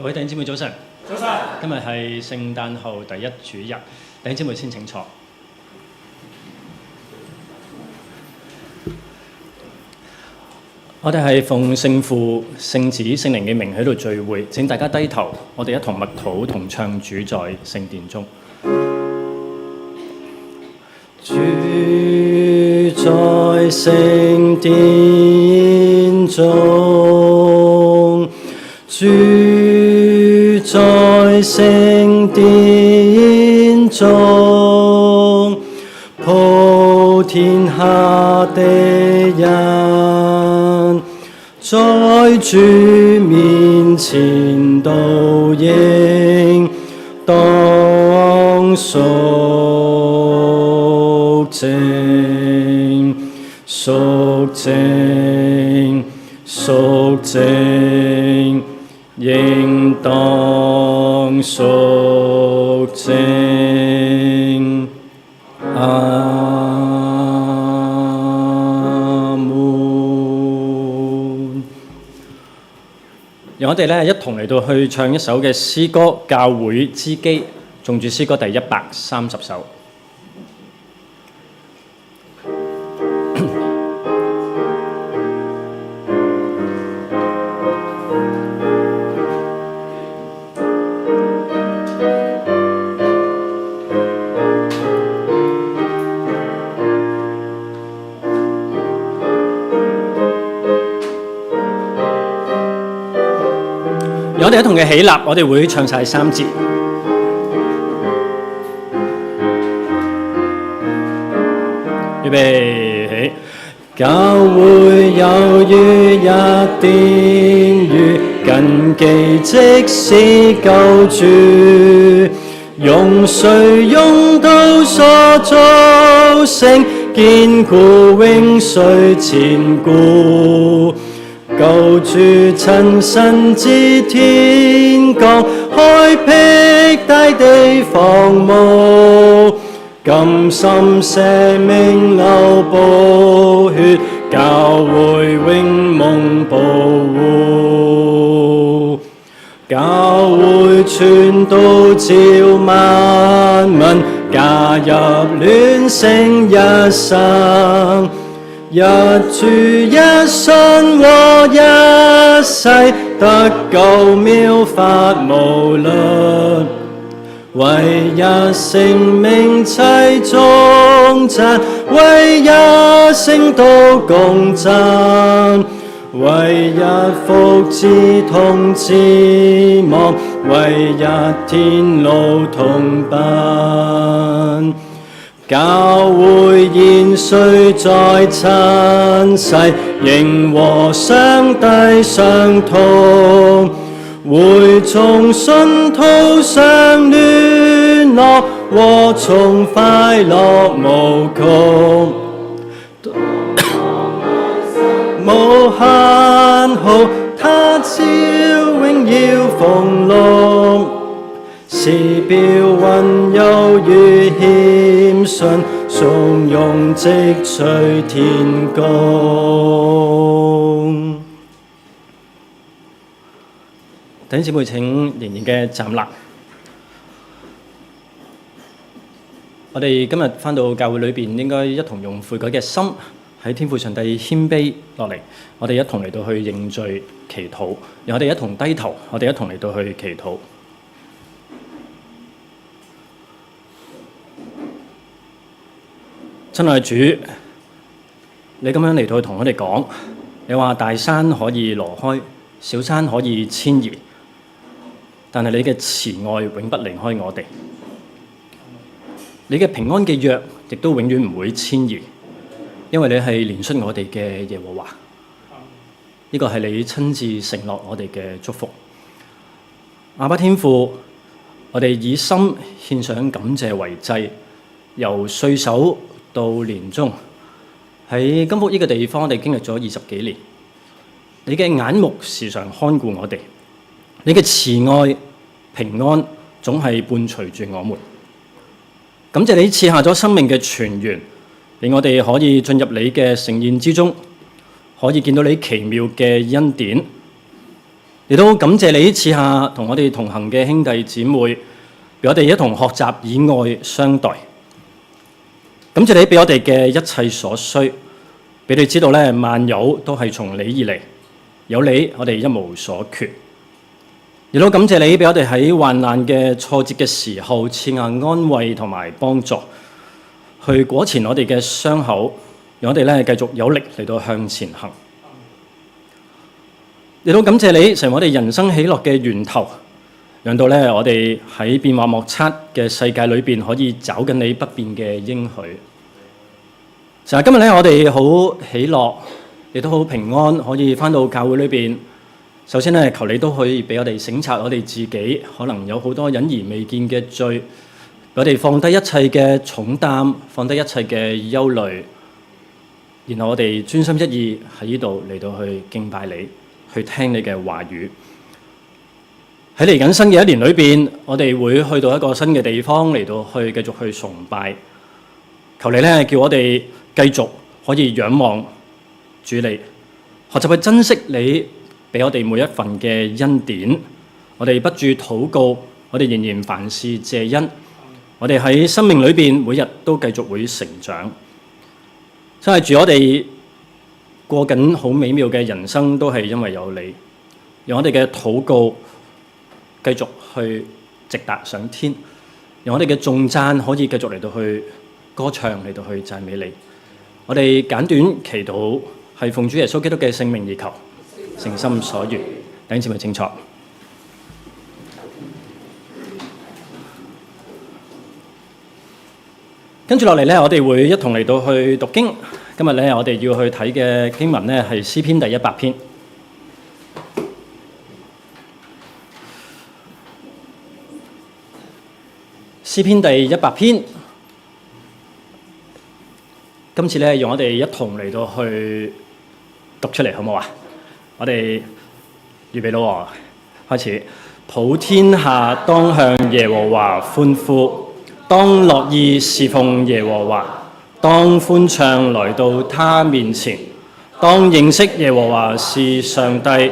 各位弟兄姊妹早晨，早晨。今日係聖誕後第一主日，弟兄姊妹先請坐。我哋係奉聖父、聖子、聖靈嘅名喺度聚會，請大家低頭，我哋一同默禱同唱主在聖殿中。主在聖殿中，主在聖殿中，普天下的人在主面前都應當肅靜，肅靜，肅靜，應當肅靜。阿門。讓我哋咧一同嚟到去唱一首嘅詩歌《教會之基》，頌主詩歌第130首。我哋一同嘅起立，我哋會唱晒3節。預備起，教會有於一殿宇，根基即是救主，用水用道所造成，堅固永垂千古。救主親身自天降，開闢大地荒蕪，甘心捨命流寶血，教會永蒙保護。教會傳道召萬民，加入聯成一生，一主一信和一世，得救妙法無論，唯一性命齊頌讚，唯一聖道共讚，唯一福祉同指望，唯一天路同奔。教會現雖在塵世，仍和上帝相同，會眾信徒相聯絡，和衷快樂無窮，無限好，他朝榮耀豐隆，時標溫柔與謙遜，從容直隨天宮。弟兄姊妹請仍然嘅站立。我哋今日返到教會裏邊，應該一同用悔改嘅心喺天父上帝謙卑落嚟，我哋一同嚟到去認罪祈禱，然後我哋一同低頭，我哋一同嚟到去祈禱。親愛的主，你咁樣嚟到同我哋講，你話大山可以挪開，小山可以遷移，但係你嘅慈愛永不離開我哋。你嘅平安嘅約亦都永遠唔會遷移，因為你係憐恤我哋嘅耶和華。呢個係你親自承諾我哋嘅祝福。阿爸天父，我哋以心獻上感謝為祭，由歲首到年終，喺金福呢個地方，我哋經歷咗20幾年。你嘅眼目時常看顧我哋，你嘅慈愛平安總係伴隨住我們。感謝你賜下咗生命嘅泉源，令我哋可以進入你嘅盛宴之中，可以見到你奇妙嘅恩典。亦都感謝你賜下同我哋同行嘅兄弟姊妹，俾我哋一同學習以愛相待。感謝你俾我哋嘅一切所需，俾你知道咧，萬有都係從你而嚟，有你我哋一無所缺。亦都感謝你俾我哋喺患難嘅挫折嘅時候賜下安慰同埋幫助，去裹纏我哋嘅傷口，讓我哋咧繼續有力嚟到向前行。亦都感謝你成為我哋人生喜樂嘅源頭，讓到咧我哋喺變幻莫測嘅世界裏邊可以找緊你不變嘅應許。就係今日咧，我哋好喜樂，亦都好平安，可以返到教會裏邊。首先咧，求你都可以俾我哋省察我哋自己，可能有好多隱而未見嘅罪，俾我哋放低一切嘅重擔，放低一切嘅憂慮，然後我哋專心一意喺呢度嚟到去敬拜你，去聽你嘅話語。喺嚟緊新嘅一年裏邊，我哋會去到一個新嘅地方嚟到去繼續去崇拜。求你咧叫我哋繼續可以仰望主你，學習去珍惜你俾我哋每一份嘅恩典。我哋不住禱告，我哋仍然凡事謝恩。我哋喺生命裏邊每日都繼續會成長。真係住我哋過緊好美妙嘅人生，都係因為有你，讓我哋嘅禱告繼續去直達上天，讓我哋嘅頌讚可以繼續嚟到去歌唱，嚟到去讚美你。我哋簡短祈禱，係奉主耶穌基督嘅聖名而求，誠心所願。弟兄姊妹請坐。跟住落嚟咧，我哋會一同嚟到去讀經。今日咧，我哋要去睇嘅經文咧係詩篇第100篇。詩篇第100篇，今次咧，用我哋一同嚟到去讀出嚟，好唔好啊？我哋預備咯，開始。普天下當向耶和華歡呼，當樂意侍奉耶和華，當歡唱來到他面前，當認識耶和華是上帝，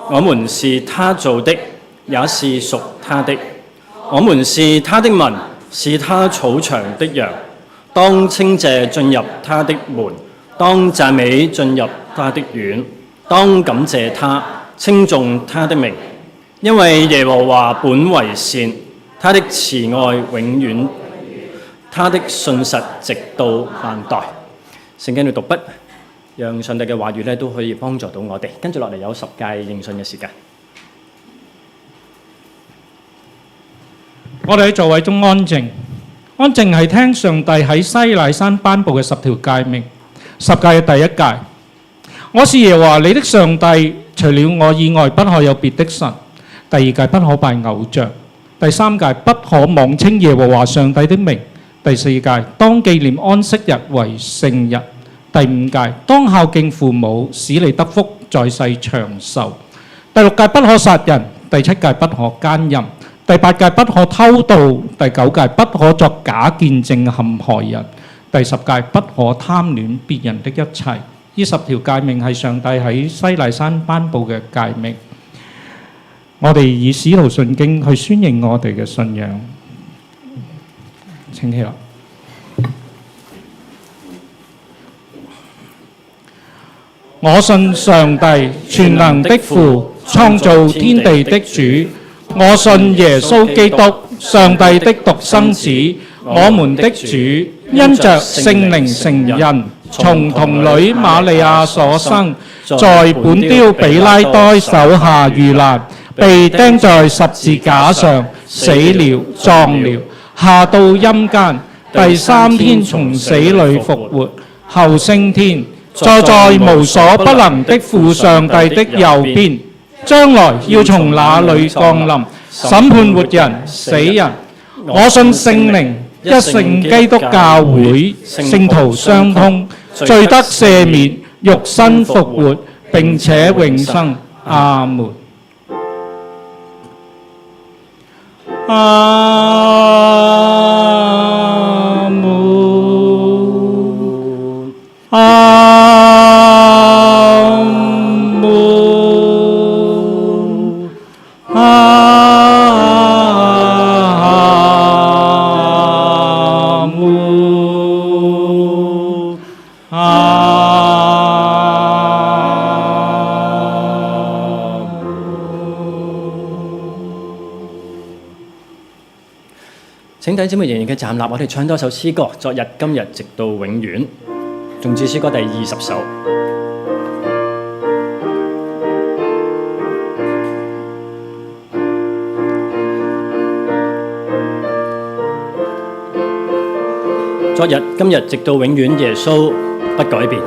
我們是他造的，也是屬他的。我們是他的民，是他草場的羊。當稱謝進入他的門，當讚美進入他的院，當感謝他，稱頌他的名。因為耶和華本為善，他的慈愛永遠，他的信實直到萬代。聖經嘅讀筆，讓上帝嘅話語咧都可以幫助到我哋。跟住落嚟有10屆認信嘅時間。我哋喺座位中安靜，安靜係聽上帝喺西乃山頒布嘅10條誡命。10誡嘅第1誡，我是耶和華你的上帝，除了我以外不可有別的神。第2誡，不可拜偶像。第3誡，不可妄稱耶和華上帝的名。第4誡，當紀念安息日為聖日。第5誡，當孝敬父母，使你得福，在世長壽。第6誡，不可殺人。第7誡，不可奸淫。第8誡，不可偷盜。第9誡，不可作假見證陷害人。第10誡，不可貪戀別人的一切。呢10條誡命係上帝喺西乃山頒布嘅誡命。我哋以使徒信經去宣認我哋嘅信仰。請起立。我信上帝全能的父，創造天地的主。我信耶穌基督，上帝的獨生子，我們的主，因着聖靈成人，從童女瑪利亞所生，在本丟彼拉多手下遇難，被釘在十字架上，死了，葬了，下到陰間，第3天從死裏復活，後升天，坐在無所不能的父上帝的右邊，將來要從那裏降臨，審判活人死人。我信聖靈，一聖基督教會，聖徒相通，罪得赦免，肉身復活，並且永生。阿門。阿門。阿門。請弟兄姊妹仍然嘅站立，我哋唱多首詩歌，昨日、今日，直到永遠。頌志詩歌第20首。昨日、今日，直到永遠，耶穌不改變。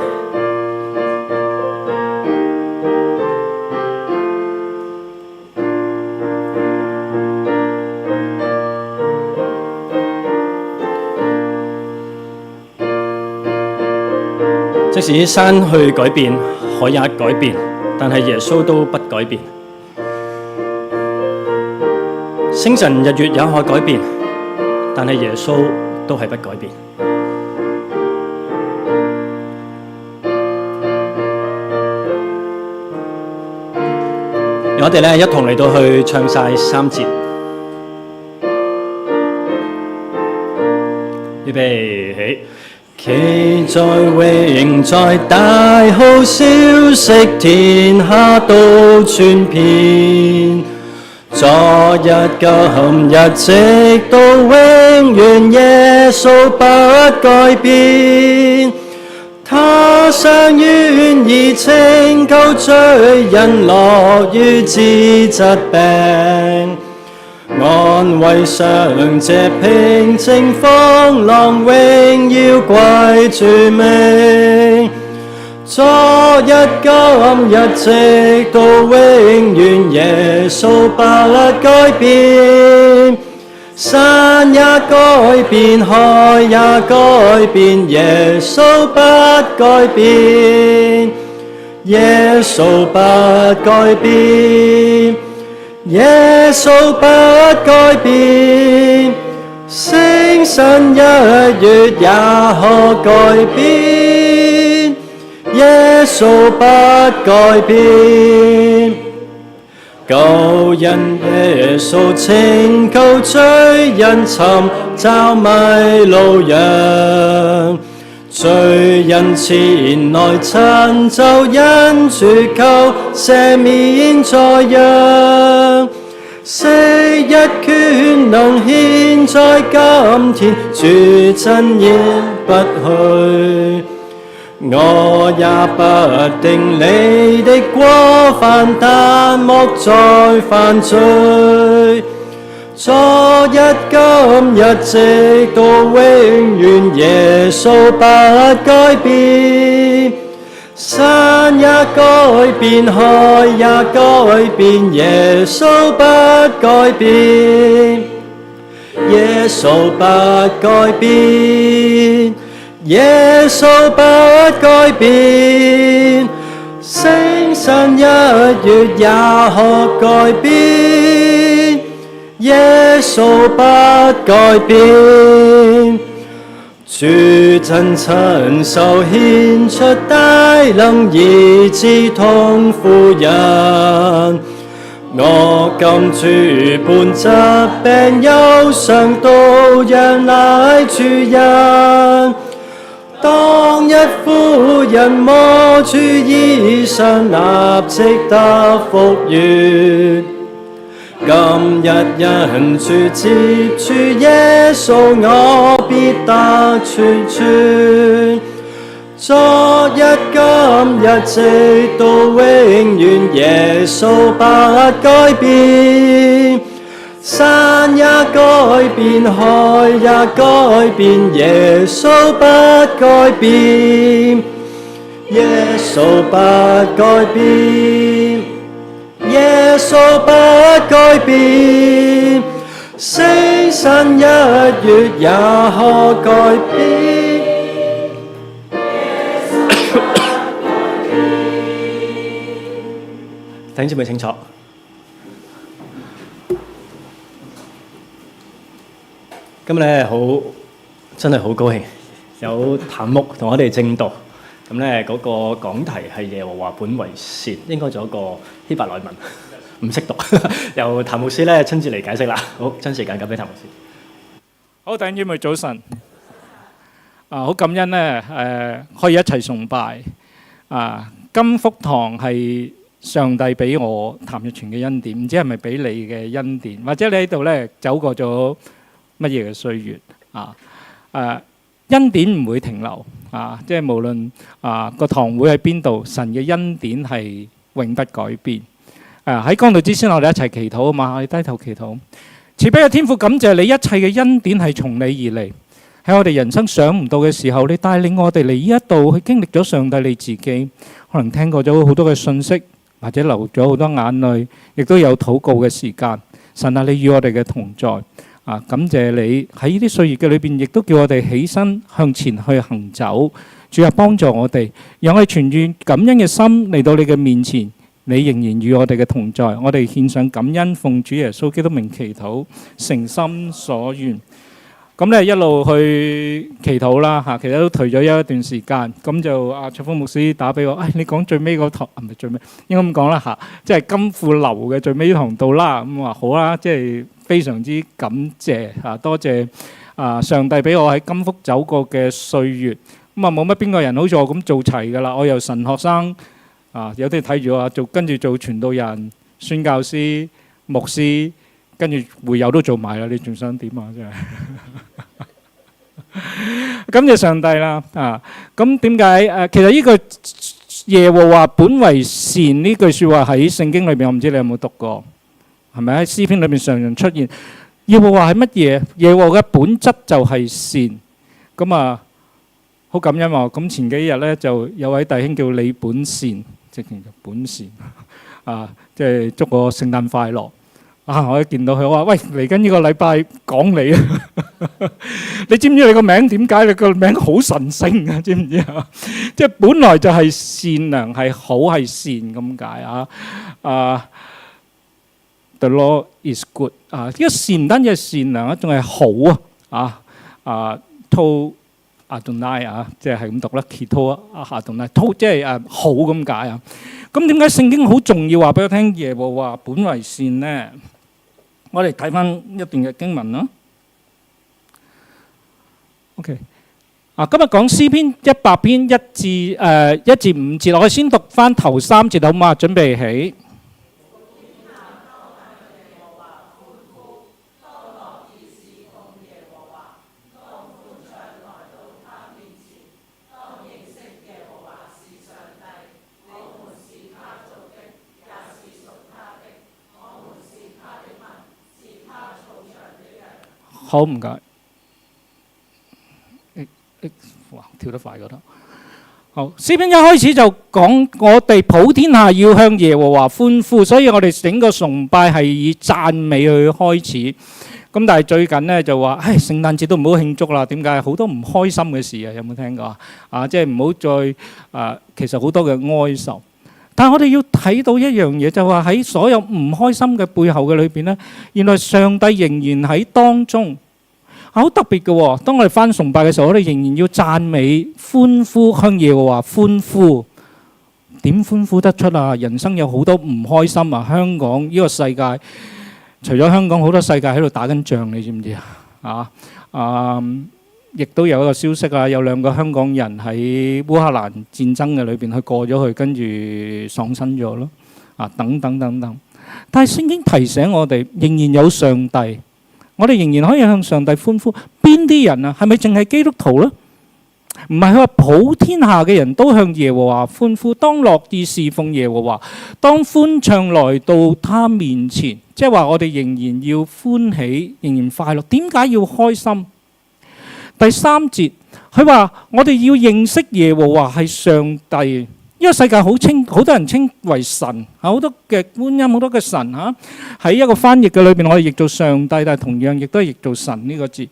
即使山去改變，海也改變，但係耶穌都不改變。星辰日月也可改變，但係耶穌都係不改變。我哋咧一同嚟到去唱晒3節，預備起。企在永在大號消息天下都傳遍，昨日今日直到永遠，耶穌不改變。他常願意拯救罪人落於治疾病，安慰傷者，平靜風浪，榮耀歸主名。昨日今日直到永遠，耶穌不改變。山也改變，海也改變，耶穌不改變。耶穌不改變。耶穌不改變，星辰日月也可改變，耶穌不改變。救恩耶穌拯救罪人，尋找迷路羊，罪人前來尋找恩主，求赦免在讓，昔日權能現在今天，主真言不去。我也不定你的過犯，但莫再犯罪。昨日今日直到永遠，耶穌不改變。山也改變，海也改變，耶穌不改變。耶穌不改變。耶穌不改變，星辰日月也可改變，耶穌不改變。主真親手獻出大能醫治痛苦人，我今主本疾病憂傷都讓乃主人。當日婦人摸主衣裳，立即得復原。今日因主接觸耶穌，我必得全全。昨日今日直到永遠，耶穌不改變。山也改變，海也改變，耶穌不改變。耶穌不改變。耶穌不改變。星辰日月也可改變。弟兄姊妹清楚。今日咧真係好高興，有譚牧同我哋證道。咁咧嗰個講題係耶和華本為善，應該仲有一個希伯來文唔識讀，由譚牧師咧親自嚟解釋啦。好，將時間交俾譚牧師。好，弟兄姊妹早晨。好感恩咧，可以一齊崇拜。金福堂係上帝俾我譚日全嘅恩典，唔知係咪俾你嘅恩典，或者你喺度咧走過咗乜嘢嘅歲月恩典唔會停留即係無論個堂會喺邊度，神嘅恩典係永不改變。喺講道之前，我哋一齊祈禱啊嘛，我哋低頭祈禱。慈悲嘅天父，感謝你一切嘅恩典係從你而嚟。喺我哋人生想唔到嘅時候，你帶領我哋嚟呢一度去經歷咗上帝你自己，可能聽過咗好多嘅信息，或者流咗好多眼淚，亦都有禱告嘅時間。神啊，你與我哋嘅同在感謝你喺呢啲歲月嘅裏邊，亦都叫我哋起身向前去行走。主啊，幫助我哋，讓我哋存住感恩嘅心嚟到你嘅面前。你仍然與我哋嘅同在，我哋獻上感恩，奉主耶穌基督名祈禱，誠心所願。咁咧一路去祈禱啦其實都頹咗一段時間。咁就阿卓峰牧師打俾我，你講最尾嗰堂係咪最尾？應該咁講啦即係金富流嘅最尾堂到啦。咁話好啦，即係非常之感謝多謝上帝俾我喺金福走過嘅歲月。咁冇乜邊個人好似我咁做齊㗎啦。我由神學生有啲睇住我跟住做傳道人、宣教師、牧師，跟住會友都做埋啦。你仲想點啊？真係感謝上帝啦咁點解其實呢個耶和華本為善呢句説話喺聖經裏邊，我唔知你有冇讀過，係咪喺詩篇裏邊常常出現？耶和華係乜嘢？耶和華嘅本質就係善。咁好感恩喎。咁前幾日咧就有位弟兄叫李本善。即係本善即係祝我聖誕快樂我一見到佢，我話喂，嚟緊呢個禮拜講你你知唔知你個名點解？你個名好神聖知唔知即係本來就係善良，係好，係善咁解The law is good 呢個善唔單止係善良仲係好to Adonai 即係咁讀啦 Kito Adonai 即係好咁解咁點解聖經好重要話俾我聽耶和華本為善呢？我哋睇翻一段嘅經文啦。OK 今日講詩篇100篇1至5節，我哋先讀翻頭3節好嘛？準備起。好唔該，哇跳得快嗰度。好，詩篇一開始就講我哋普天下要向耶和華歡呼，所以我哋整個崇拜係以讚美去開始。咁但係最近呢就話，聖誕節都唔好慶祝啦。點解？好多唔開心嘅事有冇聽過即係唔好再其實好多嘅哀愁。但係我哋要睇到一樣嘢，就話喺所有唔開心嘅背後嘅裏邊呢，原來上帝仍然喺當中。好特別嘅，當我哋翻崇拜嘅時候，我哋仍然要讚美、歡呼，向耶和華歡呼。點歡呼得出啊？人生有好多唔開心香港呢個世界，除咗香港，好多世界喺度打緊仗，你知唔知亦都有一個消息有2個香港人喺烏克蘭戰爭嘅裏邊去過咗去，跟住喪生咗咯等等等等。但係聖經提醒我哋，仍然有上帝。我哋仍然可以向上帝歡呼。邊啲人係咪淨係基督徒呢？唔係，佢話普天下嘅人都向耶和華歡呼，當樂意侍奉耶和華，當歡唱來到他面前。即係話我哋仍然要歡喜，仍然快樂。點解要開心？第3節，佢話我哋要認識耶和華係上帝。呢個世界好多人稱為神，好多嘅觀音，好多嘅神喺一個翻譯嘅裏邊，我哋譯做上帝，但係同樣亦都係譯做神呢個字。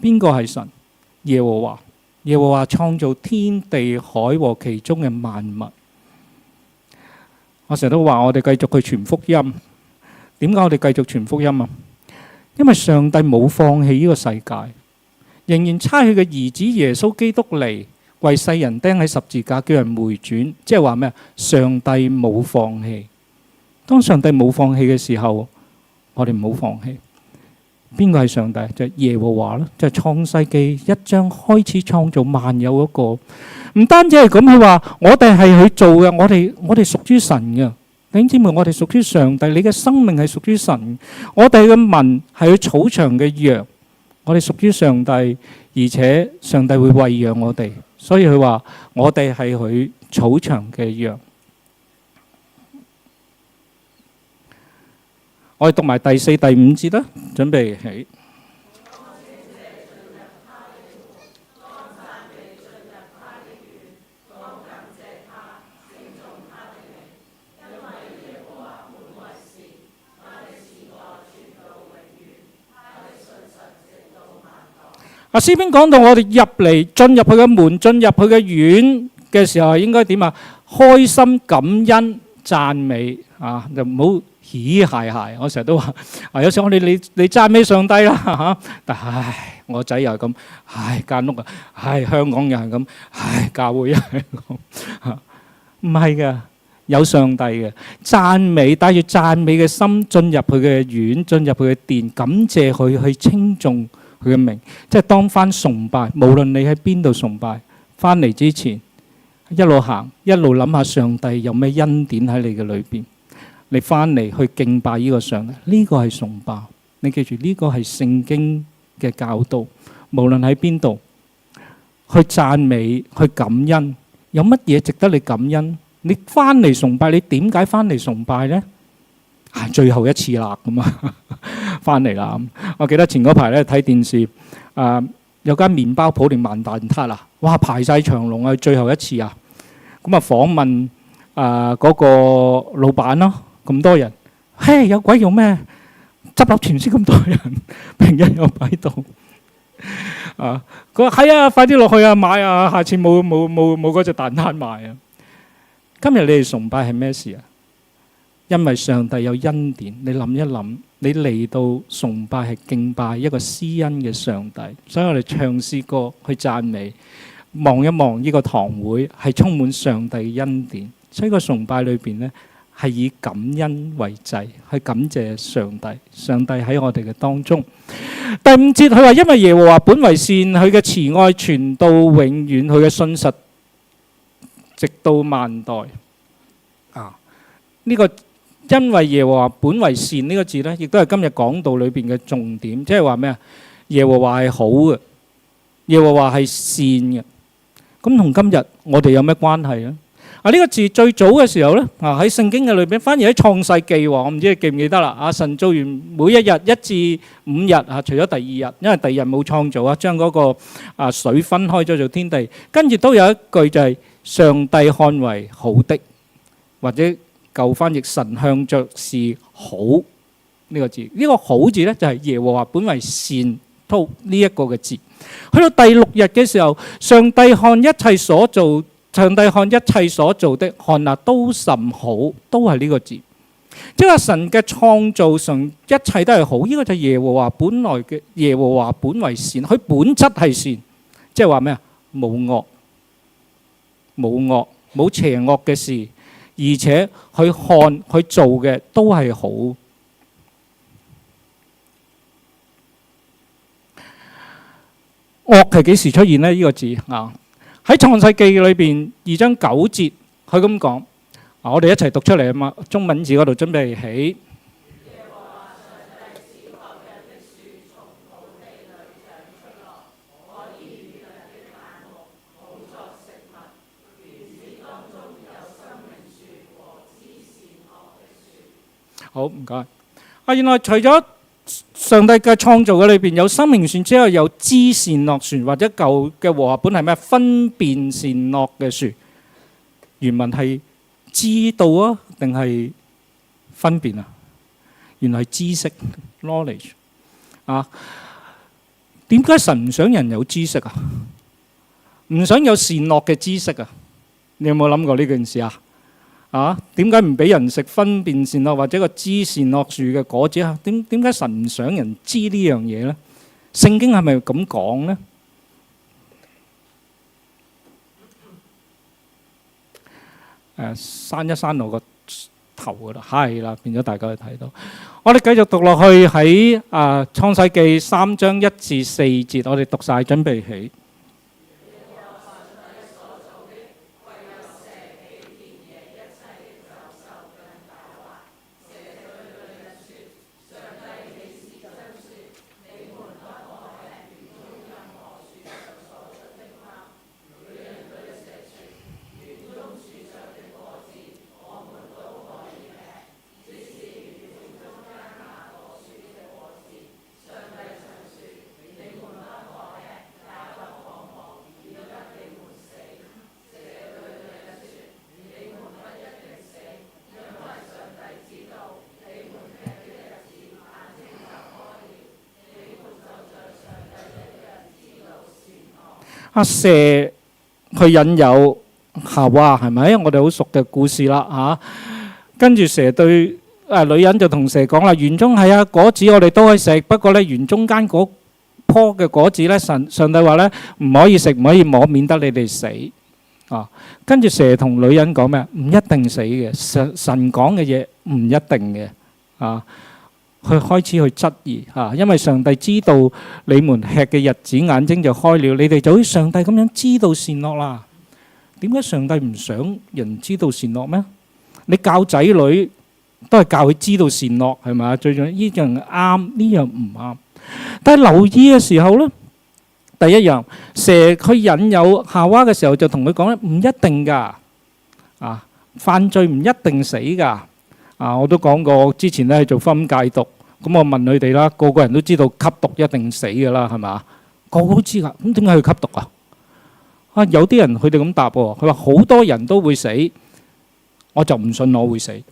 邊個係神？耶和華。耶和華創造天地海和其中嘅萬物。我成日都話我哋繼續去傳福音。點解我哋繼續傳福音啊？因為上帝冇放棄呢個世界，仍然差佢嘅兒子耶穌基督嚟，為世人釘喺十字架，叫人回轉。即係話咩？上帝冇放棄。當上帝冇放棄嘅時候，我哋唔好放棄。邊個係上帝？就係耶和華啦，就係創世記1章開始創造萬有嗰個。唔單止係咁，佢話我哋係佢做嘅，我哋屬於神嘅。弟兄姊妹，我哋屬於上帝，你嘅生命係屬於神。我哋嘅民係佢草場嘅羊，我哋屬於上帝，而且上帝會餵養我哋，所以佢話我哋係佢草場嘅羊。我哋讀埋第4、第5節啦，準備起。詩篇講到我哋進入佢嘅門，進入佢嘅院嘅時候，應該點啊？開心、感恩、讚美啊，就唔好嘻嘻鞋鞋。我成日都話有時我哋你讚美上帝啦嚇，但係我仔又係咁，間屋啊，香港又係咁，教會又係咁，唔係㗎，有上帝嘅讚美，帶住讚美嘅心進入佢嘅院，進入佢嘅殿，感謝佢，去稱頌佢嘅名，即係當翻崇拜。無論你喺邊度崇拜，翻嚟之前一路行，一路諗下上帝有咩恩典喺你嘅裏邊。你翻嚟去敬拜呢個上帝，呢個係崇拜。你記住呢個係聖經嘅教導。無論喺邊度去讚美、去感恩，有乜嘢值得你感恩？你翻嚟崇拜，你點解翻嚟崇拜呢？最後一次啦，咁啊，翻嚟啦。我記得前嗰排咧睇電視，有間麵包鋪定萬蛋撻啊，哇排晒長龍啊，最後一次啊。咁啊訪問嗰個老闆咯，咁多人，嘿有鬼用咩？執笠全先咁多人，平日又擺度。佢話係啊，快啲落去啊買啊，下次冇嗰隻蛋撻賣啊。今日你哋崇拜係咩事啊？因為上帝有恩典，你諗一諗，你嚟到崇拜係敬拜一個施恩嘅上帝，所以我哋唱詩歌去讚美，望一望呢個堂會係充滿上帝嘅恩典，所以個崇拜裏邊呢係以感恩為祭，去感謝上帝，上帝喺我哋嘅當中。第5節佢話，因為耶和華本為善，佢嘅慈愛傳到永遠，佢嘅信實直到萬代。呢個因為耶和華本為善呢個字呢，亦都係今日講道裏邊嘅重點，即係話咩啊？耶和華係好嘅，耶和華係善嘅。咁同今日我哋有咩關係呢？呢個字最早嘅時候呢，喺聖經嘅裏邊，反而喺創世記，我唔知你記唔記得啦。神造完每一日1至5日，除咗第2日，因為第2日冇創造啊，將嗰個水分開咗做天地。跟住都有一句就係上帝看為好的，或者舊翻譯神向着是好呢個字。呢個好字呢，就係耶和華本為善都呢一個嘅字。去到第6日嘅時候，上帝看一切所做。上帝看一切所做的，看都甚好，都係呢個字。即係話神嘅創造上一切都係好，呢個就係耶和華本來嘅，耶和華本為善，佢本質係善，即係話咩啊？冇惡，冇邪惡嘅事，而且佢看佢做嘅都係好。惡係幾時出現呢？呢個字啊？喺創世記裏邊2章9節，佢咁講，我哋一齊讀出嚟啊嘛！中文字嗰度準備起。好，唔該。原來除咗上帝嘅創造嘅裏邊有生命樹之後，有知善惡樹，或者舊嘅和合本係咩？分辨善惡嘅樹。原文係知道啊，定係分辨啊？原來係知識 knowledge 啊。點解神唔想人有知識啊？唔想有善惡嘅知識啊？你有冇諗過呢件事啊？點解唔俾人食分辨善惡或者個知善惡樹嘅果子啊？點解神唔想人知呢樣嘢呢？聖經係咪咁講呢？刪一刪我個頭噶啦，係啦，變咗大家去睇到。我哋繼續讀落去喺創世記3章1至4節，我哋讀晒，準備起。蛇去引誘夏娃，係咪？我哋好熟嘅故事啦嚇。跟住蛇對女人就同蛇講啦：園中係啊，果子我哋都可以食，不過咧園中間嗰棵嘅果子咧，上帝話咧唔可以食，唔可以摸，免得你哋死。跟住蛇同女人講咩？唔一定死嘅，神講嘅嘢唔一定嘅。佢開始去質疑因為上帝知道你們吃嘅日子，眼睛就開了，你哋就好似上帝咁樣知道善惡啦。點解上帝唔想人知道善惡咩？你教仔女都係教佢知道善惡，係咪？最重要呢樣啱，呢樣唔啱。但係留意嘅時候呢，第一樣，蛇佢引誘夏娃嘅時候就同佢講咧，唔一定㗎，犯罪唔一定死㗎。我都講過，之前咧做婚戒毒，咁我問佢哋啦，個個人都知道吸毒一定死㗎啦，係咪？個個都知㗎，咁點解去吸毒啊？有啲人佢哋咁答喎，佢話好多人都會死，我就唔信我會死。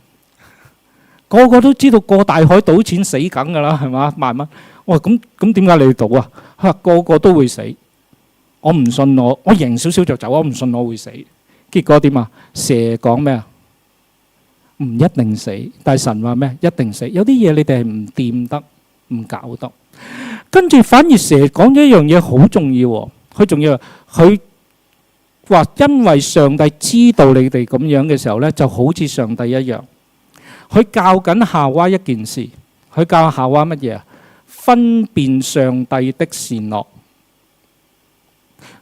個個都知道過大海賭錢死梗㗎啦，係嘛？萬蚊。我話咁點解你賭啊？佢話個個都會死，我唔信我贏少少就走，我唔信我會死。結果點啊？蛇講咩啊？唔一定死，但係神話咩？一定死。有啲嘢你哋係唔掂得，唔搞得。跟住反而蛇講咗一樣嘢好重要喎，佢話因為上帝知道你哋咁樣嘅時候呢，就好似上帝一樣。佢教緊夏娃一件事，佢教夏娃乜嘢啊？分辨上帝的善惡，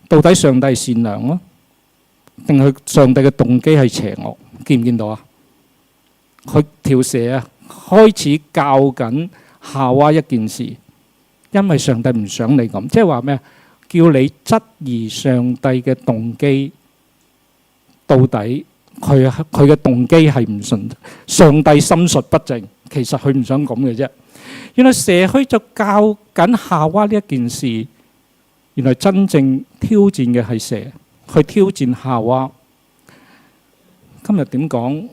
到底上帝善良咯，定係上帝嘅動機係邪惡？見唔見到啊？佢條蛇啊，開始教緊夏娃一件事，因為上帝唔想你咁，即係話咩？叫你質疑上帝嘅動機，到底佢嘅動機係唔順？上帝心術不正，其實佢唔想咁嘅啫。原來蛇虛就教緊夏娃呢一件事，原來真正挑戰嘅係蛇，去挑戰夏娃。今日點講？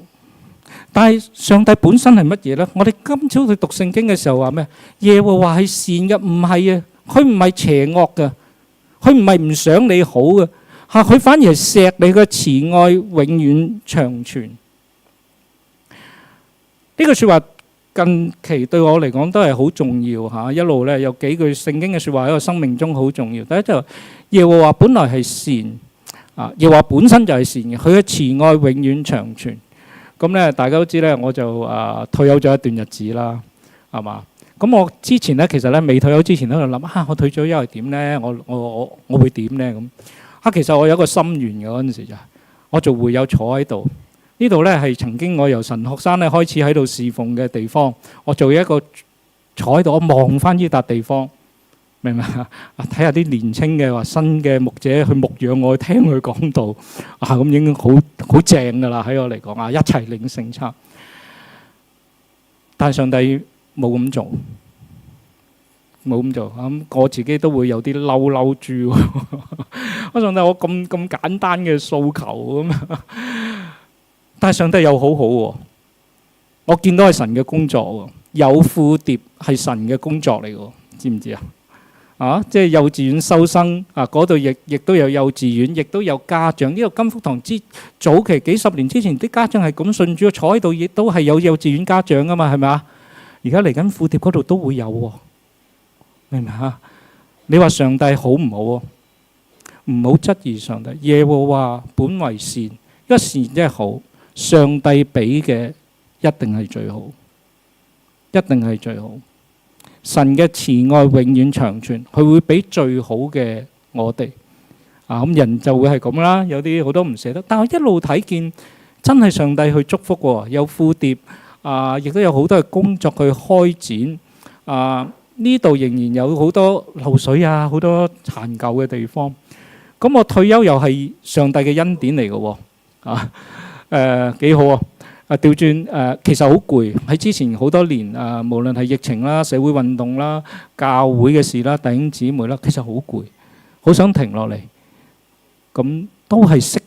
但係上帝本身係乜嘢呢？我哋今朝去讀聖經嘅時候話咩？耶和華係善嘅，唔係啊，佢唔係邪惡嘅，佢唔係唔想你好嘅，佢反而係錫你嘅慈愛永遠長存。呢句說話近期對我嚟講都係好重要嚇，一路咧有幾句聖經嘅説話喺我生命中好重要。第一就係耶和華本來係善，耶和華本身就係善嘅，佢嘅慈愛永遠長存。咁咧大家都知咧，我就退休咗一段日子啦，係嘛？咁我之前咧其實咧未退休之前喺度諗我退咗休係點咧？我會點咧咁？其實我有一個心願嘅嗰陣時就係我做會友坐喺度。呢度咧係曾經我由神學生咧開始喺度侍奉嘅地方，我做一個坐喺度，我望翻呢笪地方，明唔明啊？睇下啲年青嘅話新嘅牧者去牧養我，聽佢講道，咁已經好正噶啦，喺我嚟講一齊領聖餐。但係上帝冇咁做，咁我自己都會有啲嬲豬。上帝我咁簡單嘅訴求咁。但係上帝又好好喎，我見到係神嘅工作喎，有副碟係神嘅工作嚟嘅，知唔知啊？即係幼稚園收生嗰度亦都有幼稚園，亦都有家長。呢個金福堂早期幾十年之前啲家長係咁信主，坐喺度亦都係有幼稚園家長噶嘛，係咪啊？而家嚟緊副碟嗰度都會有喎，明唔明啊？你話上帝好唔好啊？唔好質疑上帝。耶和華本為善，因為善真係好。上帝俾嘅一定係最好，一定係最好。神嘅慈愛永遠長存，佢會俾最好嘅我哋。咁人就會係咁啦，有啲好多唔捨得。但係一路睇見，真係上帝去祝福喎，有副碟亦都有好多嘅工作去開展。呢度仍然有好多漏水好多殘舊嘅地方。咁我退休又係上帝嘅恩典嚟嘅喎。幾好啊！調轉其實好攰。喺之前好多年無論係疫情啦、社會運動啦、教會嘅事啦、弟兄姊妹啦，其實好攰，好想停落嚟。咁都係適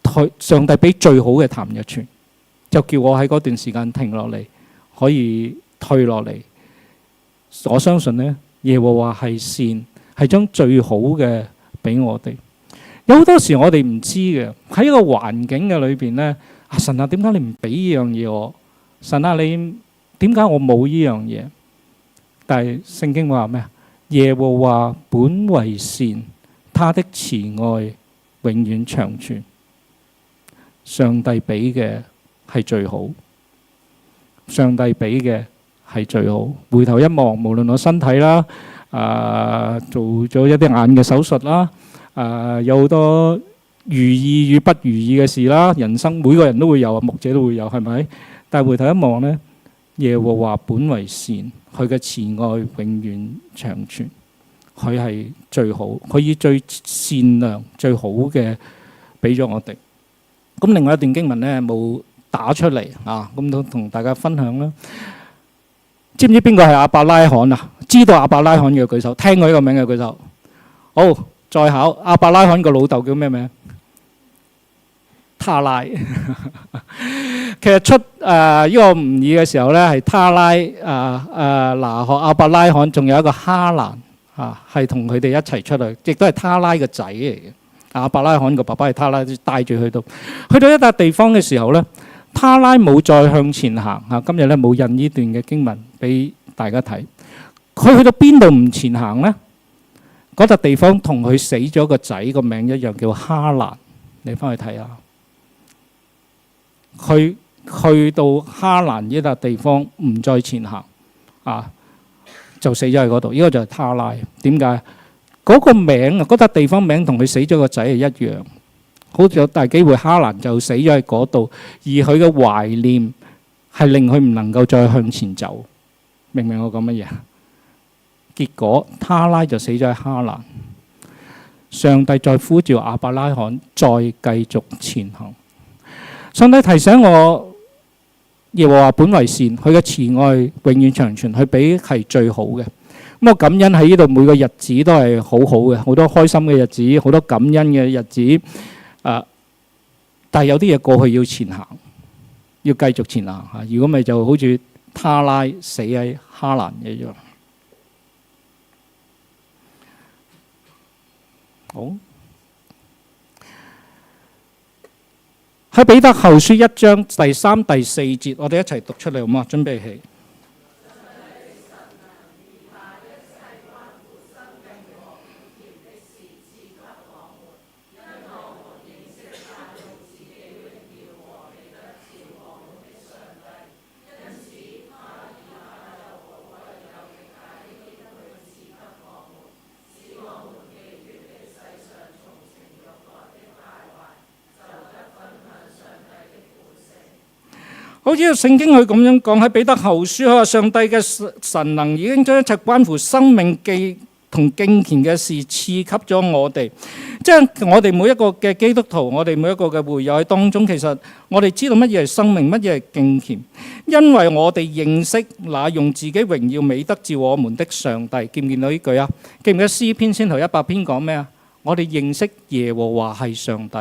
合上帝俾最好嘅譚日全，就叫我喺嗰段時間停落嚟，可以退落嚟。我相信呢，耶和華係善，係將最好嘅俾我哋。有好多時我哋唔知嘅，喺一個環境嘅裏邊咧，神啊，點解你唔俾呢樣嘢我？神啊，你點解我冇呢樣嘢？但係聖經話咩啊？耶和華本為善，他的慈愛永遠長存。上帝俾嘅係最好，上帝俾嘅係最好。回頭一望，無論我身體啦，做咗一啲眼嘅手術啦，有好多如意與不如意嘅事啦，人生每個人都會有啊，牧者都會有，係咪？但係回頭一望呢，耶和華本為善，佢嘅慈愛永遠長存，佢係最好，佢以最善良、最好嘅俾咗我哋。咁另外一段經文呢，冇打出嚟啊，咁都同大家分享啦。知唔知邊個係亞伯拉罕啊？知道亞伯拉罕嘅舉手，聽過呢個名嘅舉手。好，再考亞伯拉罕個老豆叫咩名？他拉。其實出呢個吾珥嘅時候呢，係他拉拿鶴、亞伯拉罕，仲有一個哈蘭係同佢哋一齊出去，亦都係他拉嘅仔嚟嘅。亞伯拉罕個爸爸係他拉，帶住去到一笪地方嘅時候呢，他拉冇再向前行嚇。今日呢冇印呢段嘅經文俾大家睇。佢去到邊度唔前行呢？嗰笪地方同佢死咗個仔個名一樣，叫哈蘭。你翻去睇下，佢去到哈蘭呢笪地方唔再前行就死咗喺嗰度。呢個就係他拉。點解？嗰個名啊，嗰笪地方名同佢死咗個仔係一樣，好似有大機會哈蘭就死咗喺嗰度，而佢嘅懷念係令佢唔能夠再向前走。明唔明我講乜嘢？結果他拉就死咗喺哈蘭，上帝再呼召亞伯拉罕再繼續前行。上帝提醒我，耶和華本為善，佢嘅慈愛永遠長存，佢俾係最好嘅。咁我感恩喺呢度每個日子都係好好嘅，好多開心嘅日子，好多感恩嘅日子。但係有啲嘢過去要前行，要繼續前行嚇。如果咪就好似他拉死喺哈蘭一樣。好，喺彼得後書1章第3、第4節，我哋一齊讀出嚟好嗎？準備起。好似聖經佢咁樣講喺彼得後書，佢話上帝嘅神能已經將一切關乎生命同敬虔嘅事賜給咗我哋。即係我哋每一個嘅基督徒，我哋每一個嘅會友喺當中，其實我哋知道乜嘢係生命，乜嘢係敬虔，因為我哋認識那用自己榮耀美德召我們的上帝。見唔見到呢句啊？記唔記得詩篇先頭100篇講咩啊？我哋認識耶和華係上帝，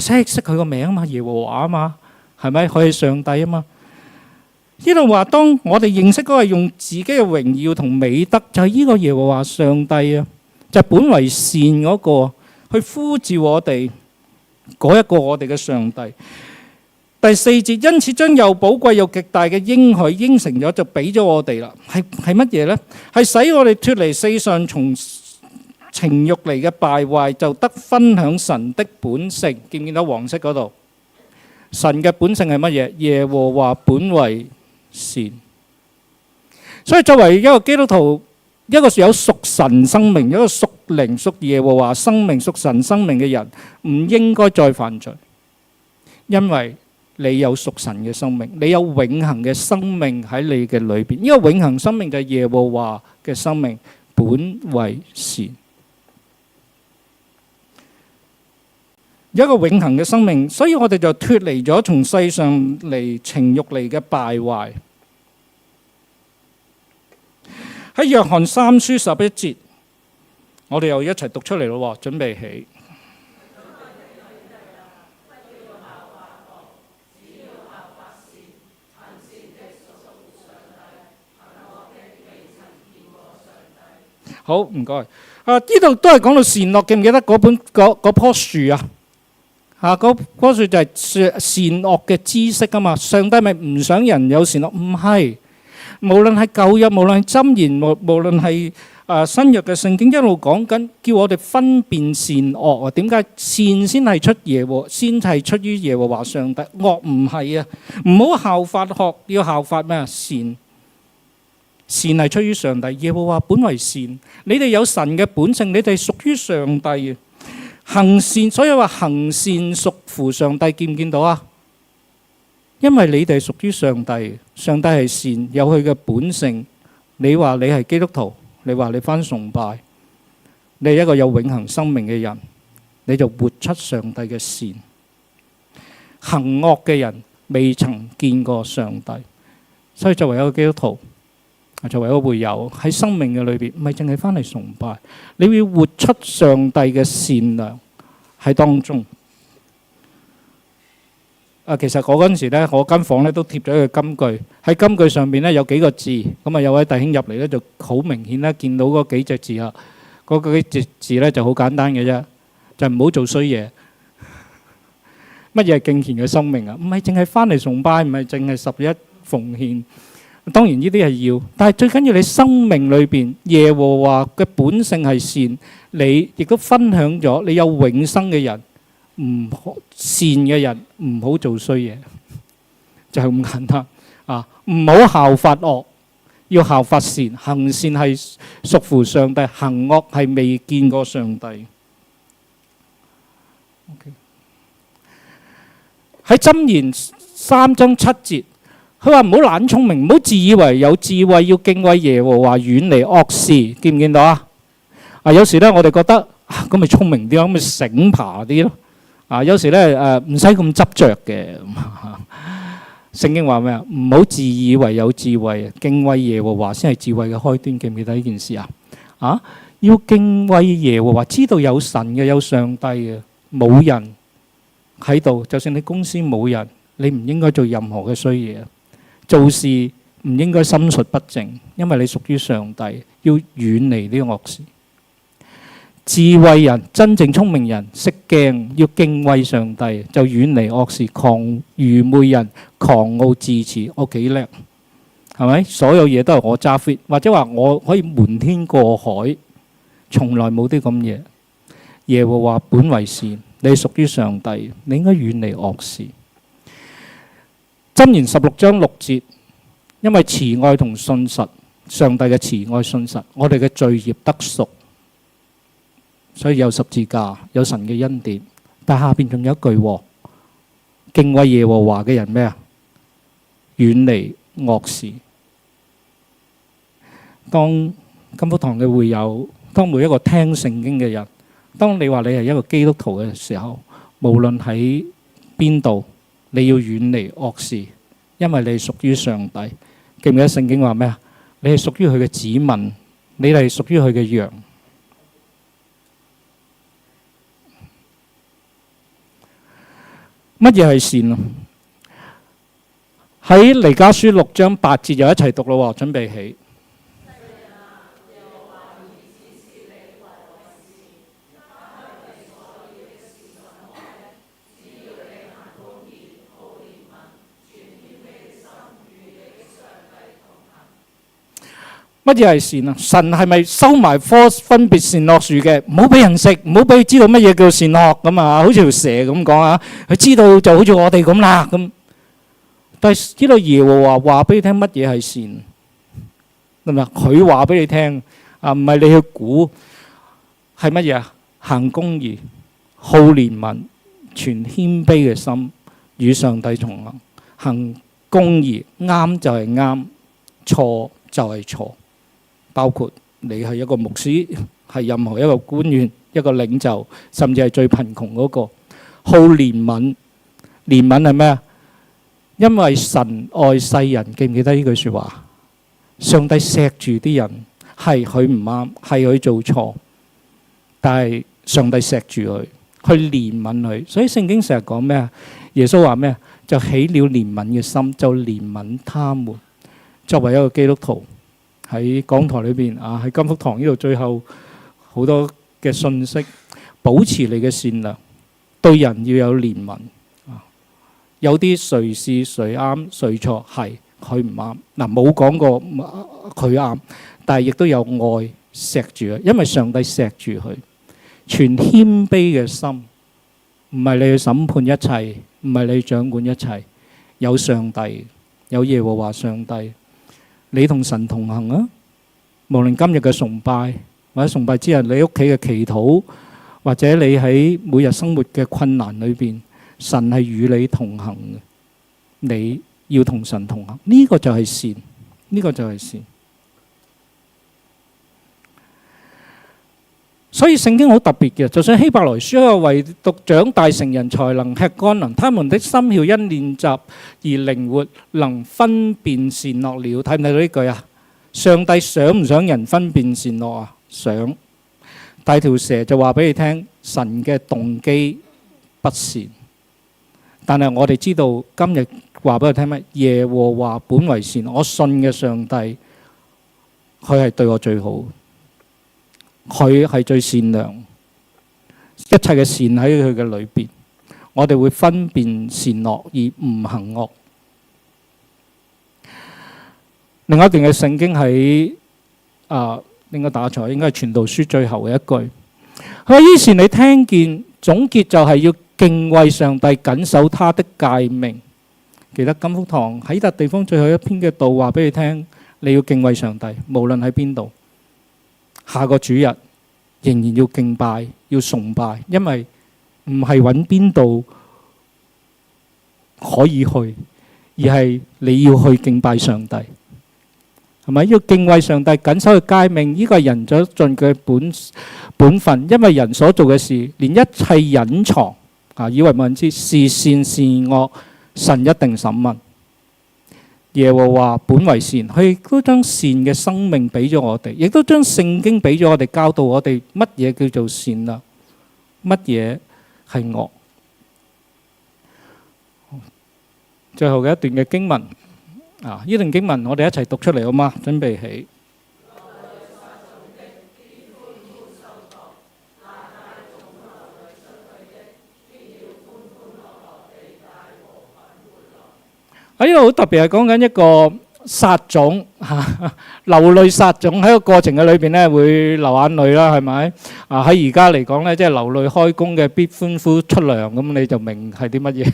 識佢個名啊嘛，耶和華啊嘛。係咪？佢係上帝啊嘛？呢度話當我哋認識嗰個用自己嘅榮耀同美德，就係呢個耶和華上帝啊，就係本為善嗰個，去呼召我哋嗰一個我哋嘅上帝。第4節，因此將又寶貴又極大嘅應許應承咗，就俾咗我哋啦。係乜嘢呢？係使我哋脫離世上從情慾嚟嘅敗壞，就得分享神的本性。見唔見到黃色嗰度？神嘅本性係乜嘢？耶和華本為善。所以作為一個基督徒，一個有屬神生命、一個屬靈、屬耶和華生命、屬神生命嘅人，唔應該再犯罪，因為你有屬神嘅生命，你有永恆嘅生命喺你嘅裏邊。呢個永恆生命就係耶和華嘅生命，本為善。有一個永恆嘅生命，所以我哋就脫離咗從世上嚟情慾嚟嘅敗壞。喺約翰3書11節，我哋又一齊讀出嚟咯，準備起。好，唔該。呢度都係講到善惡，記唔記得嗰棵樹啊？嗰棵樹就係善惡嘅知識啊嘛。上帝咪唔想人有善惡？唔係，無論係舊約，無論係箴言，無論係新約嘅聖經，一路講緊叫我哋分辨善惡啊。點解善先係出於耶和華上帝，惡唔係啊？唔好效法惡，要效法咩啊？善係出於上帝，耶和華本為善。你哋有神嘅本性，你哋屬於上帝嘅行善，所以話行善屬乎上帝，見唔見到啊？因為你哋屬於上帝，上帝係善，有佢嘅本性。你話你係基督徒，你話你返崇拜，你係一個有永恆生命嘅人，你就活出上帝嘅善。行惡嘅人未曾見過上帝，所以作為一個基督徒，作為一個會友喺生命嘅裏邊，唔係淨係翻嚟崇拜，你要活出上帝嘅善良喺當中。其實嗰陣時咧，我間房咧都貼咗一個金句，喺金句上邊咧有幾個字，咁啊有位弟兄入嚟咧就好明顯咧見到嗰幾隻字啊，嗰幾隻字咧就好簡單嘅啫，就唔好做衰嘢。乜嘢係敬虔嘅生命啊？唔係淨係翻嚟崇拜，唔係淨係十一奉獻。當然呢啲係要，但係最緊要你生命裏邊耶和華嘅本性係善，你亦都分享咗你有永生嘅人，唔善嘅人唔好做衰嘢，就係咁簡單啊！唔好效法惡，要效法善。行善係屬乎上帝，行惡係未見過上帝。喺箴言3章7節。佢話唔好懶聰明，唔好自以為有智慧，要敬畏耶和華，遠離惡事。見唔見到啊？有時咧，我哋覺得咁咪聰明啲咯，咁咪醒爬啲咯。有時咧唔使咁執着嘅。聖經話咩啊？唔好自以為有智慧，敬畏耶和華先係智慧嘅開端。記唔記得呢件事啊？要敬畏耶和華，知道有神嘅，有上帝嘅，冇人喺度。就算你公司冇人，你唔應該做任何嘅衰嘢。做事唔應該心術不正，因為你屬於上帝，要遠離呢個惡事。智慧人、真正聰明人識驚，要敬畏上帝，就遠離惡事。愚昧人狂傲自恃，我幾叻，係咪？所有嘢都係我揸 fit， 或者話我可以瞞天過海，從來冇啲咁嘢。耶和華本為善，你屬於上帝，你應該遠離惡事。箴言16章6節，因為慈愛同信實，上帝嘅慈愛信實，我哋嘅罪孽得贖，所以有十字架，有神嘅恩典。但下邊仲有一句，敬畏耶和華嘅人咩啊？遠離惡事。當金福堂嘅會友，當每一個聽聖經嘅人，當你話你係一個基督徒嘅時候，無論喺邊度，你要遠離惡事，因為你係屬於上帝。記唔記得聖經話咩啊？你係屬於佢嘅子民，你係屬於佢嘅羊。乜嘢係善啊？喺彌迦書6章8節又一齊讀咯，準備起。乜嘢係善啊？神係咪收埋棵分別善惡樹嘅？唔好俾人食，唔好俾佢知道乜嘢叫善惡咁啊！好似條蛇咁講啊，佢知道就好似我哋咁啦咁。但係知道耶和華話俾你聽乜嘢係善，係咪？佢話俾你聽啊，唔係你去估係乜嘢啊？行公義、好憐憫、存謙卑嘅心，與上帝同行。行公義，啱就係啱，錯就係錯。包括你係一個牧師，係任何一個官員、一個領袖，甚至係最貧窮嗰個。好憐憫，憐憫係咩啊？因為神愛世人，記唔記得呢句説話？上帝錫住啲人，係佢唔啱，係佢做錯，但係上帝錫住佢，去憐憫佢。所以聖經成日講咩啊？耶穌話咩啊？就起了憐憫嘅心，就憐憫他們。作為一個基督徒，喺講台裏邊啊，喺金福堂呢度最後好多嘅信息，保持你嘅善良，對人要有憐憫啊。有啲誰是誰啱誰錯，係佢唔啱嗱，冇講過佢啱，但係亦都有愛錫住佢，因為上帝錫住佢，全謙卑嘅心，唔係你去審判一切，唔係你去掌管一切，有上帝，有耶和華上帝，你同神同行啊！無論今日嘅崇拜，或者崇拜之日你屋企嘅祈禱，或者你喺每日生活嘅困難裏邊，神係與你同行嘅。你要同神同行，呢個就係善，呢個就係善。所以聖經好特別嘅，就算希伯來書唯獨長大成人才能吃乾糧，他們的心竅因練習而靈活，能分辨善惡了。睇唔睇到呢句啊？上帝想唔想人分辨善惡啊？想。但條蛇就話俾你聽，神嘅動機不善。但係我哋知道今日話俾佢聽咩？耶和華本為善，我信嘅上帝，佢係對我最好。佢係最善良，一切嘅善喺佢嘅裏邊，我哋會分辨善惡而唔行惡。另外一段嘅聖經喺應該打錯，應該係傳道書最後嘅一句。佢話：於是你聽見，總結就係要敬畏上帝，謹守他的誡命。記得金福堂喺笪地方最後一篇嘅道話俾你聽，你要敬畏上帝，無論喺邊度。下個主日仍然要敬拜，要崇拜，因為唔係揾邊度可以去，而係你要去敬拜上帝，係咪？要敬畏上帝，謹守佢誡命，呢個係人所盡嘅本分。因為人所做嘅事，連一切隱藏以為冇人知，是善是惡，神一定審問。耶和華本為善，佢亦都將善嘅生命俾咗我哋，亦都將聖經俾咗我哋，教導我哋乜嘢叫做善啦，乜嘢係惡。最後嘅一段嘅經文呢段經文我哋一齊讀出嚟好嗎？準備起。喺呢度好特別係講緊一個撒種流淚撒種，喺個過程嘅裏邊咧會流眼淚啦，係咪？喺而家嚟講咧，即係流淚開工嘅必歡呼出糧，咁你就明係啲乜嘢？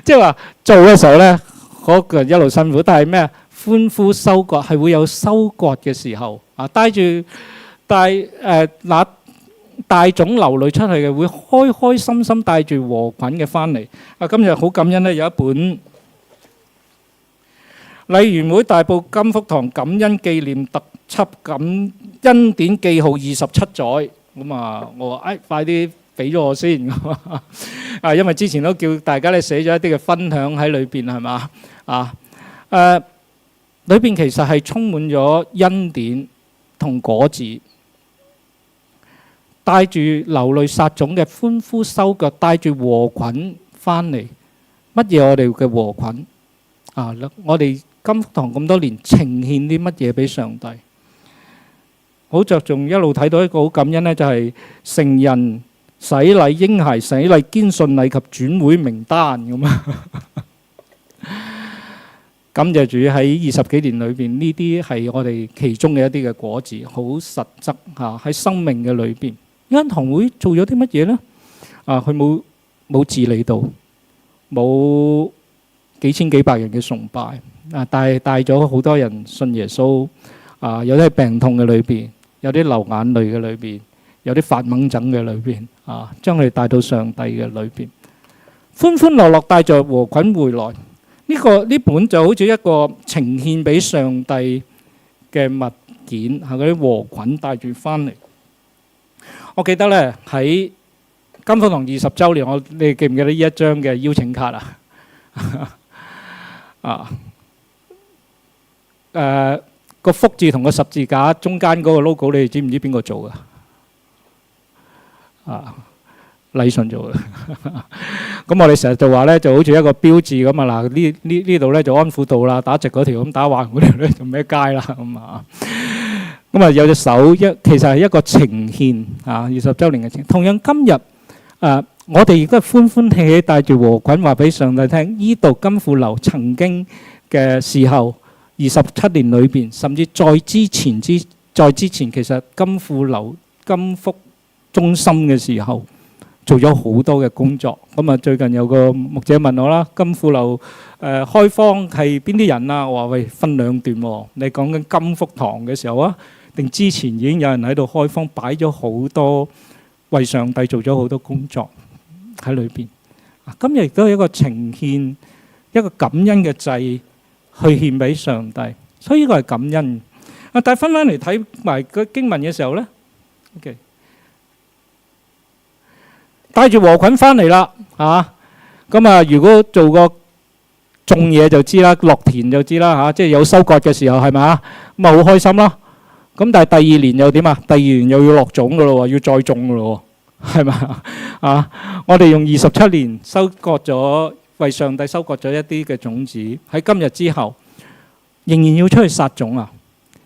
即係話做嘅時候咧，嗰個一路辛苦，但係咩啊？歡呼收割係會有收割嘅時候帶種流淚出去嘅，會開開心心帶住禾捆嘅翻嚟。今日好感恩咧，有一本麗園會大埔金福堂感恩紀念特輯感恩典記號27載，咁我話快啲俾咗我先，因為之前都叫大家咧寫咗一啲嘅分享喺裏邊，係嘛裏邊其實係充滿咗恩典同果子，帶住流淚撒種嘅歡呼收割，帶住禾捆翻嚟。乜嘢我哋嘅禾捆我哋金福堂咁多年呈獻啲乜嘢俾上帝？好着重一路睇到一個好感恩呢，就係成人洗禮、嬰孩洗禮、堅信禮及轉會名單咁啊！感謝主喺20幾年裏邊，呢啲係我哋其中嘅一啲嘅果子，好實質喺生命嘅裏邊。間堂會做咗啲乜嘢呢？佢冇治理到，冇幾千幾百人嘅崇拜。但係帶咗好多人信耶穌，有啲係病痛嘅裏邊，有啲流眼淚嘅裏邊，有啲發猛疹嘅裏邊，將佢哋帶到上帝嘅裏邊，歡歡樂樂帶着禾捆回來。呢本就好似一個呈獻俾上帝嘅物件，係嗰啲禾捆帶住翻嚟。我記得咧喺金福堂20週年，你記唔記得呢一張嘅邀請卡個福字同個十字架中間嗰個 logo， 你哋知唔知邊個做㗎？禮信做嘅。咁我哋成日就話咧，就好似一個標誌咁啊！嗱，呢度咧就安撫道啦，打直嗰條咁，打橫嗰條咧就咩街啦咁啊！咁啊有隻手其實係一個呈獻啊，20週年嘅呈。同樣今日我哋亦都係歡歡喜喜帶住禾捆話俾上帝聽，依度金富樓曾經嘅時候27年裏邊，甚至再之前，其實金富樓金福中心嘅時候做咗好多嘅工作。咁啊最近有個牧者問我啦，金富樓開荒係邊啲人啊？我話喂，分兩段喎，你講緊金福堂嘅時候啊，定之前已經有人喺度開荒，擺咗好多為上帝做咗好多工作喺裏邊。今日亦都係一個呈獻，一個感恩嘅祭去獻俾上帝，所以呢個係感恩。但係翻嚟睇埋個經文嘅時候咧，OK， 帶住禾捆翻嚟啦嚇。咁啊，如果做個種嘢就知啦，落田就知啦嚇，即係有收割嘅時候係咪啊？咁啊好開心咯。咁但係第二年又點啊？第二年又要落種噶咯喎，要再種噶咯喎，係咪啊？我哋用27年收割咗，為上帝收割咗一啲嘅種子，喺今日之後仍然要出去撒種啊，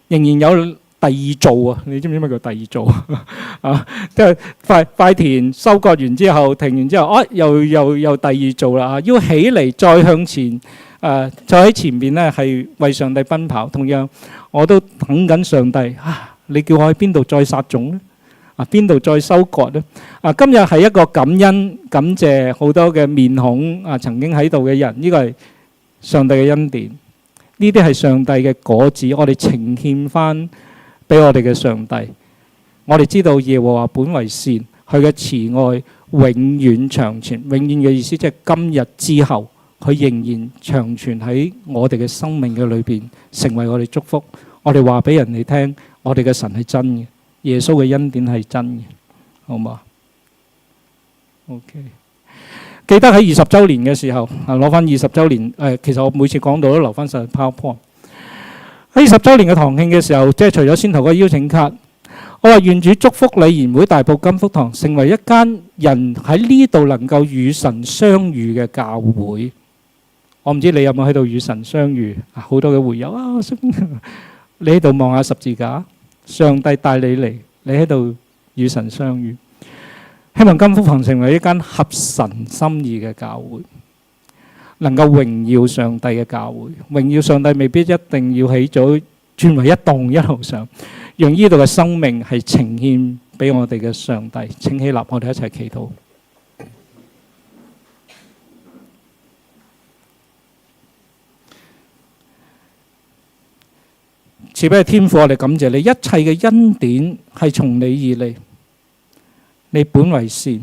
仍然有第二造啊！你知唔知咩叫第二造啊？即係塊田收割完之後，停完之後，又第二造啦！要起嚟再向前，再喺前邊咧係為上帝奔跑。同樣，我都等緊上帝啊！你叫我喺邊度再撒種咧？邊度再收割咧？今日係一個感恩感謝好多嘅面孔曾經喺度嘅人，呢個係上帝嘅恩典，呢啲係上帝嘅果子，我哋呈獻翻俾我哋嘅上帝。我哋知道耶和華本為善，佢嘅慈愛永遠長存。永遠嘅意思即係今日之後，佢仍然長存喺我哋嘅生命嘅裏邊，成為我哋祝福。我哋話俾人哋聽，我哋嘅神係真嘅。耶穌嘅恩典係真嘅，好嘛 ？OK， 記得喺20週年嘅時候，攞翻20週年。其實我每次講到都留翻晒 PowerPoint。喺20週年嘅堂慶嘅時候，即係除咗先頭嗰個邀請卡，我話願主祝福禮賢會大埔金福堂成為一間人喺呢度能夠與神相遇嘅教會。我唔知你有冇喺度與神相遇？好多嘅會友啊！你喺度望下十字架。上帝帶你嚟，你喺度與神相遇。希望金福堂成為一間合神心意嘅教會，能夠榮耀上帝嘅教會。榮耀上帝未必一定要起早轉為一棟一路上，讓呢度嘅生命係呈現俾我哋嘅上帝。請起立，我哋一齊祈禱。慈悲嘅天父，我哋感謝你，一切嘅恩典係從你而嚟。你本為善，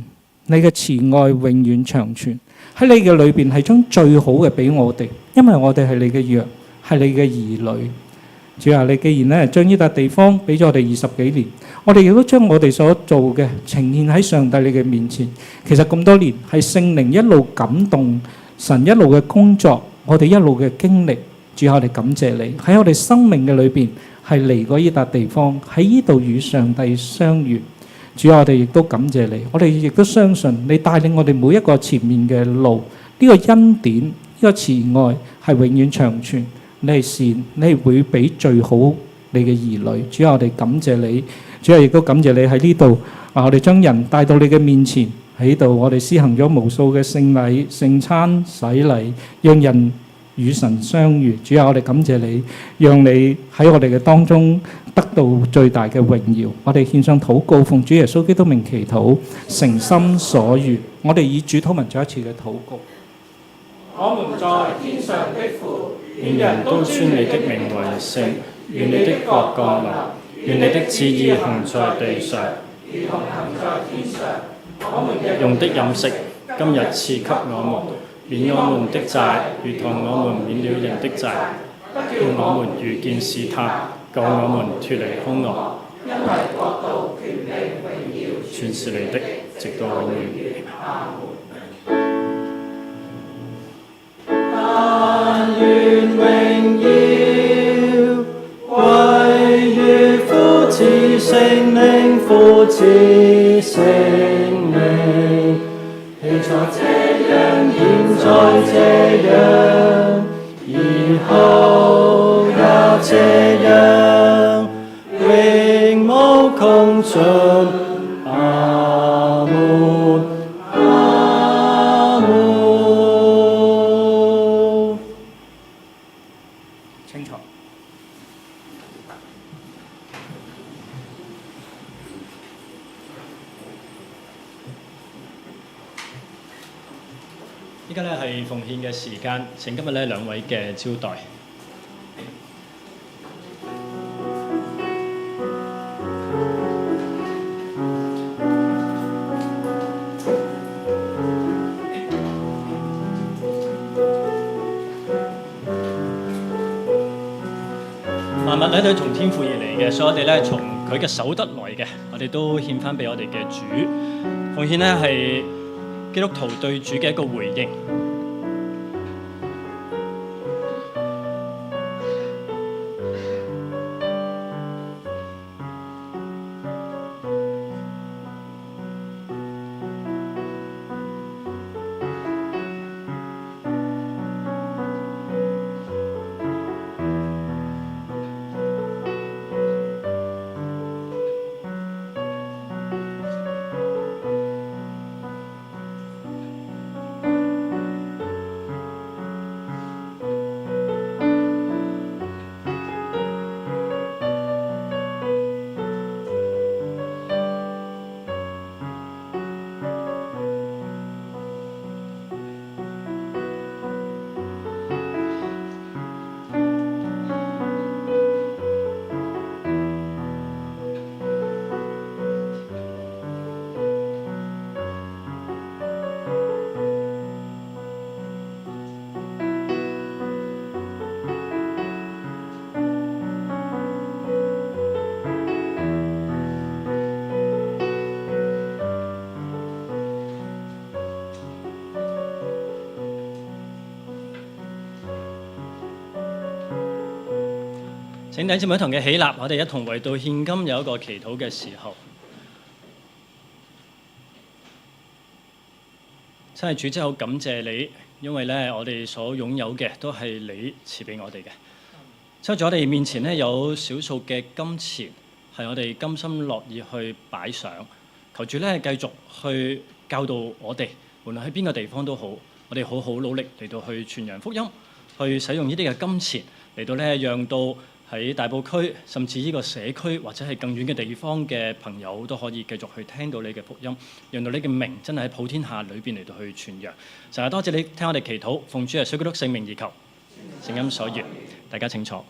你嘅慈愛永遠長存。喺你嘅裏邊係將最好嘅俾我哋，因為我哋係你嘅羊，係你嘅兒女。主啊，你既然咧將呢笪地方俾咗我哋20幾年，我哋亦都將我哋所做嘅呈現喺上帝你嘅面前。其實咁多年係聖靈一路感動，神一路嘅工作，我哋一路嘅經歷。主啊，我哋感謝你喺我哋生命嘅裏邊係嚟過呢笪地方，喺呢度與上帝相遇。主啊，我哋亦都感謝你，我哋亦都相信你帶領我哋每一個前面嘅路。呢個恩典，呢個慈愛係永遠長存。你係善，你係會俾最好你嘅兒女。主啊，我哋感謝你。主啊，亦都感謝你喺呢度我哋將人帶到你嘅面前，喺度我哋施行咗無數嘅聖禮、聖餐、洗禮，讓人與神相遇。主啊，我哋感謝你，讓你喺我哋嘅當中得到最大嘅榮耀。我哋獻上禱告，奉主耶穌基督名祈禱，誠心所願。我哋以主禱文再一次嘅禱告。我們在天上的父，願人都尊你的名為聖，願你的國降臨，願你的旨意行在地上，如同行在天上。我們日用的飲食，今日賜給我們。免我們的債，如同我們免了人的債，不叫我們遇見試探，救我們脫離兇惡。因為國度、權力、榮耀，全是你的，直到永遠。阿門。但願榮耀歸於父子聖靈，父子聖靈。進。阿門，阿門。清楚。依家咧係奉獻嘅時間，請今日咧兩位嘅招待。萬物咧都係從天父而嚟嘅，所以我哋咧從佢嘅手得來嘅，我哋都獻翻俾我哋嘅主。奉獻咧係基督徒對主嘅一個回應。請弟兄姊妹一同嘅起立，我哋一同為到獻金有一個祈禱嘅時候。真係主，真係好感謝你，因為咧我哋所擁有嘅都係你賜俾我哋嘅。所以在我哋面前咧有少數嘅金錢，係我哋甘心樂意去擺上。求主咧繼續去教導我哋，無論喺邊個地方都好，我哋好好努力嚟到去傳揚福音，去使用呢啲嘅金錢嚟到咧讓到喺大埔區，甚至呢個社區或者係更遠嘅地方嘅朋友都可以繼續去聽到你嘅福音，讓到你嘅名真係喺普天下裏邊嚟到去傳揚。神啊，多謝你聽我哋祈禱，奉主耶穌基督聖名而求，誠心所願，大家請坐。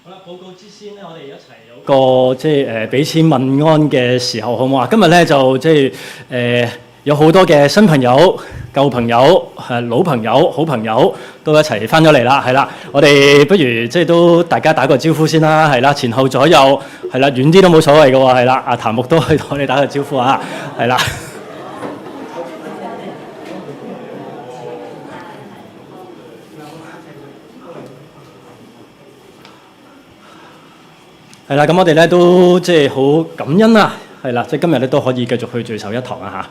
好啦，報告之先咧，我哋一齊有個即係彼此問安嘅時候，好唔好啊？今日咧就即係有好多嘅新朋友、舊朋友、老朋友、好朋友都一齊翻咗嚟啦，係啦。我哋不如即係都大家打個招呼先啦，係啦，前後左右係啦，遠啲都冇所謂嘅喎，係啦。阿譚木都可以同我哋打個招呼啊，係啦。係啦，咁我哋咧都即係好感恩啊，係啦，即係今日咧都可以繼續去聚首一堂啊嚇。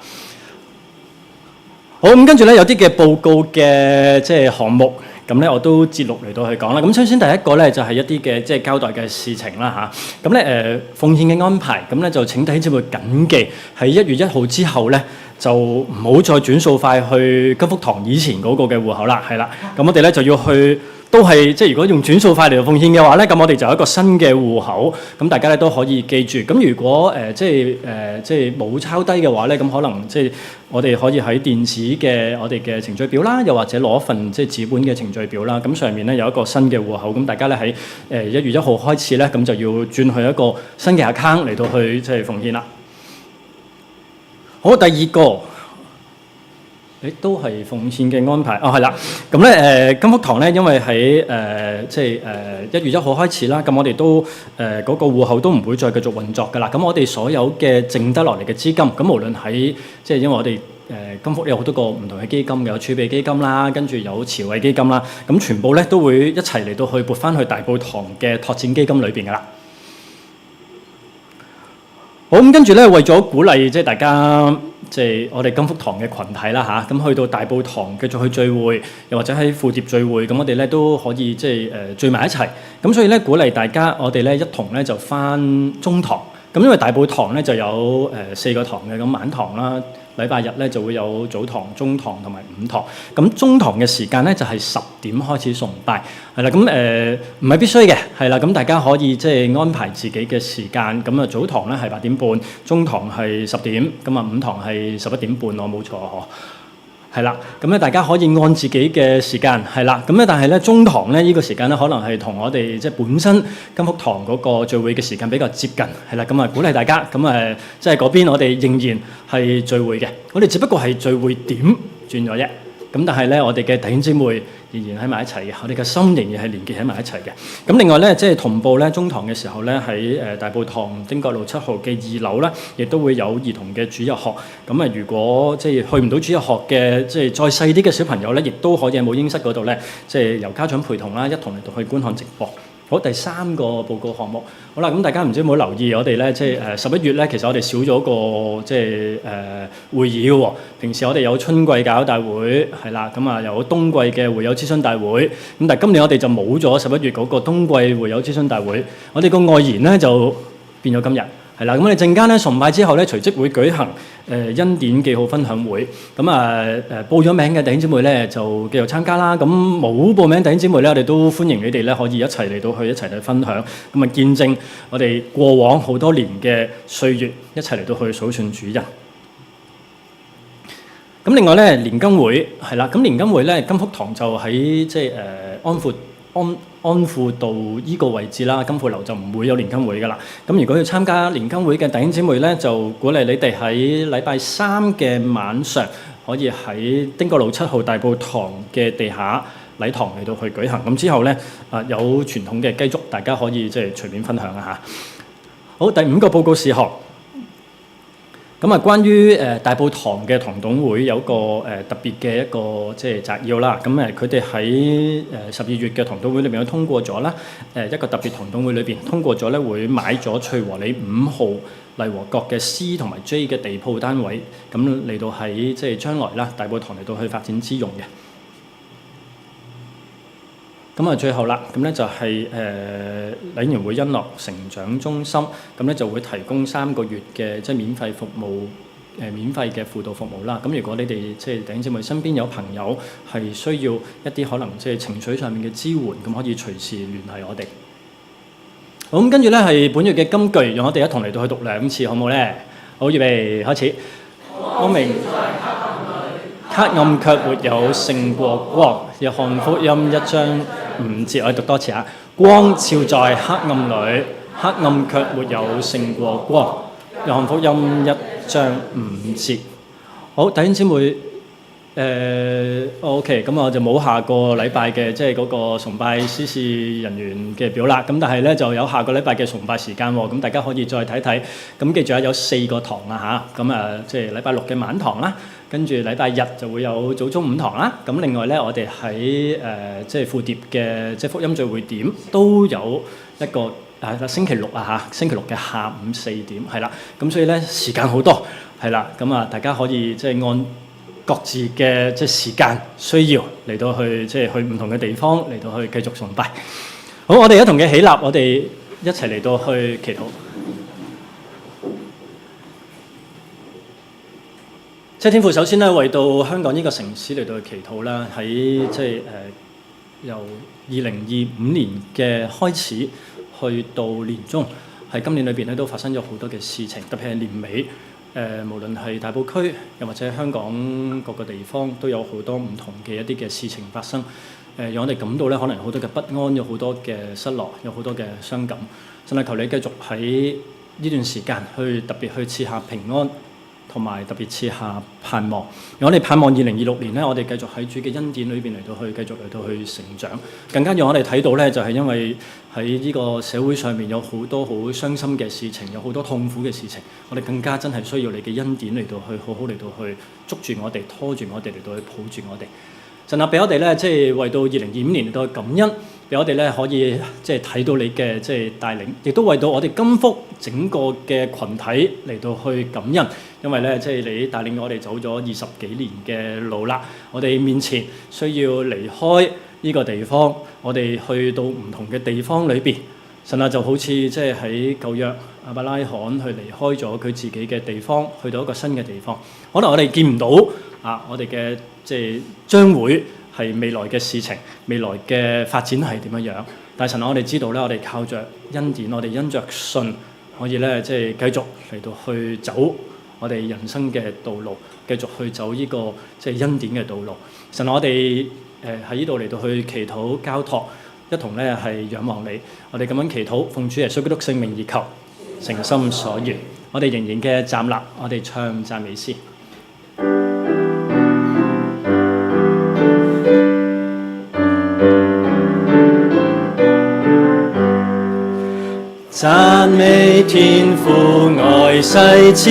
好，咁跟住咧有啲嘅報告嘅即係項目，咁咧我都節錄嚟到去講啦。咁首先第一個咧就係一啲嘅即係交代嘅事情啦嚇。咁咧奉獻嘅安排，咁咧就請弟兄姊妹謹記，喺1月1號之後咧就唔好再轉數快去金福堂以前嗰個嘅戶口啦，係啦。咁我哋咧就要去。都係即係如果用轉數快嚟到奉獻嘅話咧，咁我哋就有一個新嘅戶口，咁大家咧都可以記住。咁如果即係冇抄低嘅話咧，咁可能即係我哋可以喺電子嘅我哋嘅程序表啦，又或者攞份即係紙本嘅程序表啦。咁上面咧有一個新嘅戶口，咁大家咧喺1月1號開始咧，咁就要轉去一個新嘅 account 嚟到去即係奉獻啦。好，第二個。都係奉獻嘅安排，係啦。咁咧金福堂咧，因為喺即係1月1號開始啦，咁我哋都嗰個戶口都唔會再繼續運作㗎啦。咁我哋所有嘅剩得落嚟嘅資金，咁無論喺即係因為我哋金福有好多個唔同嘅基金，有儲備基金啦，跟住有慈惠基金啦，咁全部咧都會一齊嚟到去撥翻去大埔堂嘅拓展基金裏邊㗎啦。好，咁跟住咧，為咗鼓勵即係大家，即係我哋金福堂嘅群體啦嚇，咁去到大埔堂繼續去聚會，又或者喺富蝶聚會，咁我哋咧都可以即係聚埋一齊。咁所以咧鼓勵大家，我哋咧一同咧就返中堂。咁因為大埔堂咧就有4個堂嘅，咁晚堂啦，禮拜日咧就會有早堂、中堂同埋午堂。咁中堂嘅時間咧就係10點開始崇拜，係啦。咁唔係必須嘅，係啦。咁大家可以即係安排自己嘅時間。咁啊早堂咧係8點半，中堂係10點，咁啊午堂係11點半，我冇錯嗬。係啦，咁咧大家可以按自己嘅時間，係啦，咁咧但係咧中堂咧呢個時間咧可能係同我哋即係本身金福堂嗰個聚會嘅時間比較接近，係啦，咁啊鼓勵大家，咁即係嗰邊我哋仍然係聚會嘅，我哋只不過係聚會點轉咗啫，咁但係咧我哋嘅弟兄姊妹仍然喺埋一齊嘅，我哋嘅心仍然係連結喺埋一齊嘅。咁另外咧，即係同步咧中堂嘅時候咧，喺大埔堂汀角路7號嘅2樓咧，亦都會有兒童嘅主日學。咁啊，如果即係去唔到主日學嘅，即係再細啲嘅小朋友咧，亦都可以喺母嬰室嗰度咧，即係由家長陪同啦，一同嚟到去觀看直播。好，第3個報告項目。好啦，咁大家唔知有冇留意我哋咧，即係11月咧，其實我哋少咗個即係會議嘅喎。平時我哋有春季教友大會，係啦，咁啊有冬季嘅會友諮詢大會。咁但係今年我哋就冇咗11月嗰個冬季會友諮詢大會。我哋個外延咧就變咗今日。係啦，咁我哋陣間咧崇拜之後咧，隨即會舉行恩典記號分享會。咁報咗名嘅弟兄姊妹咧就繼續參加啦。咁冇報名弟兄姊妹咧，我哋都歡迎你哋咧可以一齊嚟到去一齊去分享。咁啊見證我哋過往好多年嘅歲月，一齊嚟到去數算主恩。咁另外咧年金會係啦，咁年金會咧金福堂就喺即係安富道依個位置啦，金富樓就唔會有年金會噶啦。咁如果要參加年金會嘅弟兄姊妹咧，就鼓勵你哋喺禮拜3嘅晚上，可以喺汀角路7號大埔堂嘅地下禮堂嚟到去舉行。咁之後咧有傳統嘅雞粥，大家可以即係隨便分享啊嚇。好，第5個報告事項。咁啊，關於大埔堂嘅堂董會有個特別嘅一個即係摘要啦。咁佢哋喺12月嘅堂董會裏邊都通過咗啦。一個特別堂董會裏邊通過咗咧，會買咗翠和里5號麗和閣嘅 C 同埋 J 嘅地鋪單位，咁嚟到喺即係將來啦，大埔堂嚟到去發展之用嘅。咁啊，最後啦，咁咧就係禮員會恩樂成長中心，咁咧就會提供3個月嘅即係免費服務，免費嘅輔導服務啦。咁如果你哋即係弟兄姊妹身邊有朋友係需要一啲可能即係情緒上面嘅支援，咁可以隨時聯繫我哋。好，咁跟住咧係本月嘅金句，讓我哋一同嚟到去讀2次，好唔好咧？好，預備開始。光明黑暗卻沒有勝過光。約翰福音1章5節，我哋讀多次啊！光照在黑暗裏，黑暗卻沒有勝過光。約翰福音1章5節。好，弟兄姊妹，OK， 咁我就冇下個禮拜嘅即係嗰個崇拜司事人員嘅表啦。咁但係咧就有下個禮拜嘅崇拜時間喎。咁大家可以再睇睇。咁記住啊，有4個堂啊嚇。咁即係禮拜6嘅晚堂啦。跟住禮拜日就會有早中午堂啦。咁另外咧，我哋喺即係富蝶嘅即係福音聚會點都有一個星期六啊嚇，星期六嘅下午4點係啦。咁所以咧時間好多係啦。咁大家可以即係按各自嘅即係時間需要嚟到去即係去唔同嘅地方嚟到去繼續崇拜。好，我哋一同嘅起立，我哋一齊嚟到去祈禱。即係天父，首先咧為到香港呢個城市嚟到去祈禱啦。喺即係由2025年嘅開始去到年中，喺今年裏邊咧都發生咗好多嘅事情，特別係年尾。無論係大埔區，又或者香港各個地方，都有好多唔同嘅一啲嘅事情發生。讓我哋感到咧，可能有好多嘅不安，有好多嘅失落，有好多嘅傷感。神啊，求你繼續喺呢段時間去特別去賜下平安，同埋特別賜下盼望。讓我哋盼望2026年咧，我哋繼續喺主嘅恩典裏邊嚟到去繼續嚟到去成長。更加讓我哋睇到咧，就係因為喺呢個社會上面有好多好傷心嘅事情，有好多痛苦嘅事情，我哋更加真係需要你嘅恩典嚟到去好好嚟到去捉住我哋，拖住我哋嚟到去抱住我哋。神啊，俾我哋咧，即係為到2025年嚟到去感恩，俾我哋咧可以即係睇到你嘅即係帶領，亦都為到我哋金福整個嘅群體嚟到去感恩，因為咧即係你帶領我哋走咗20幾年嘅路啦，我哋面前需要離開呢個地方，我哋去到唔同嘅地方裏邊。神啊，就好似即係喺舊約亞伯拉罕去離開咗佢自己嘅地方，去到一個新嘅地方。可能我哋見唔到我哋嘅即係將會係未來嘅事情，未來嘅發展係點樣樣。但係神啊，我哋知道咧，我哋靠着恩典，我哋因着信，可以咧即係繼續嚟到去走我哋人生嘅道路，繼續去走呢個即係恩典嘅道路。神啊，我哋喺呢度嚟到去祈禱交託。一同咧係仰望你，我哋咁樣祈禱，奉主耶穌基督聖名而求，誠心所願。我哋仍然嘅站立，我哋唱讚美詩。讚美天父愛世之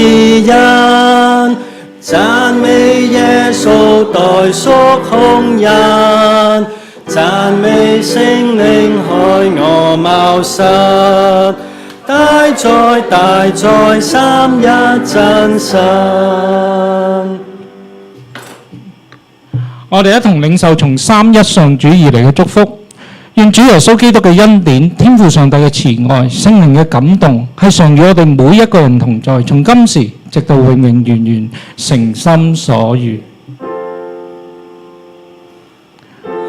恩，讚美耶穌代贖空人。讚美聖靈害我冒失，大在三一真神。我哋一同領受從三一上主而嚟嘅祝福，願主耶穌基督嘅恩典、天父上帝嘅慈愛、聖靈嘅感動，係常與我哋每一個人同在，從今時直到永永遠遠，誠心所願。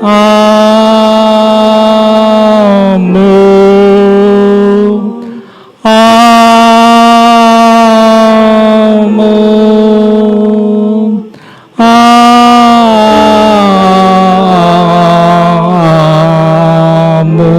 阿門，阿門，阿門，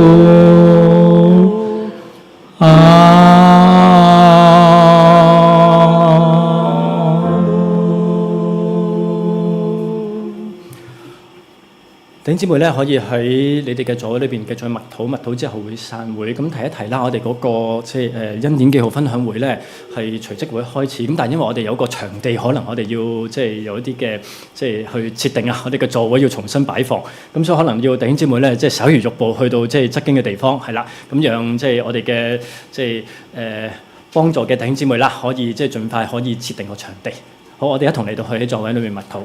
弟兄姊妹咧，可以喺你哋嘅座位裏邊繼續默禱，默禱之後會散會。咁提一提啦，我哋嗰個即係恩典記號分享會咧，係隨即會開始。咁但係因為我哋有個場地，可能我哋要即係有一啲嘅即係去設定啊，我哋嘅座位要重新擺放。咁所以可能要弟兄姊妹咧，即係稍如逐步去到即係側經嘅地方，係啦。咁讓即係我哋嘅即係幫助嘅弟兄姊妹啦，可以即係盡快可以設定個場地。好，我哋一同嚟到去喺座位裏面默禱。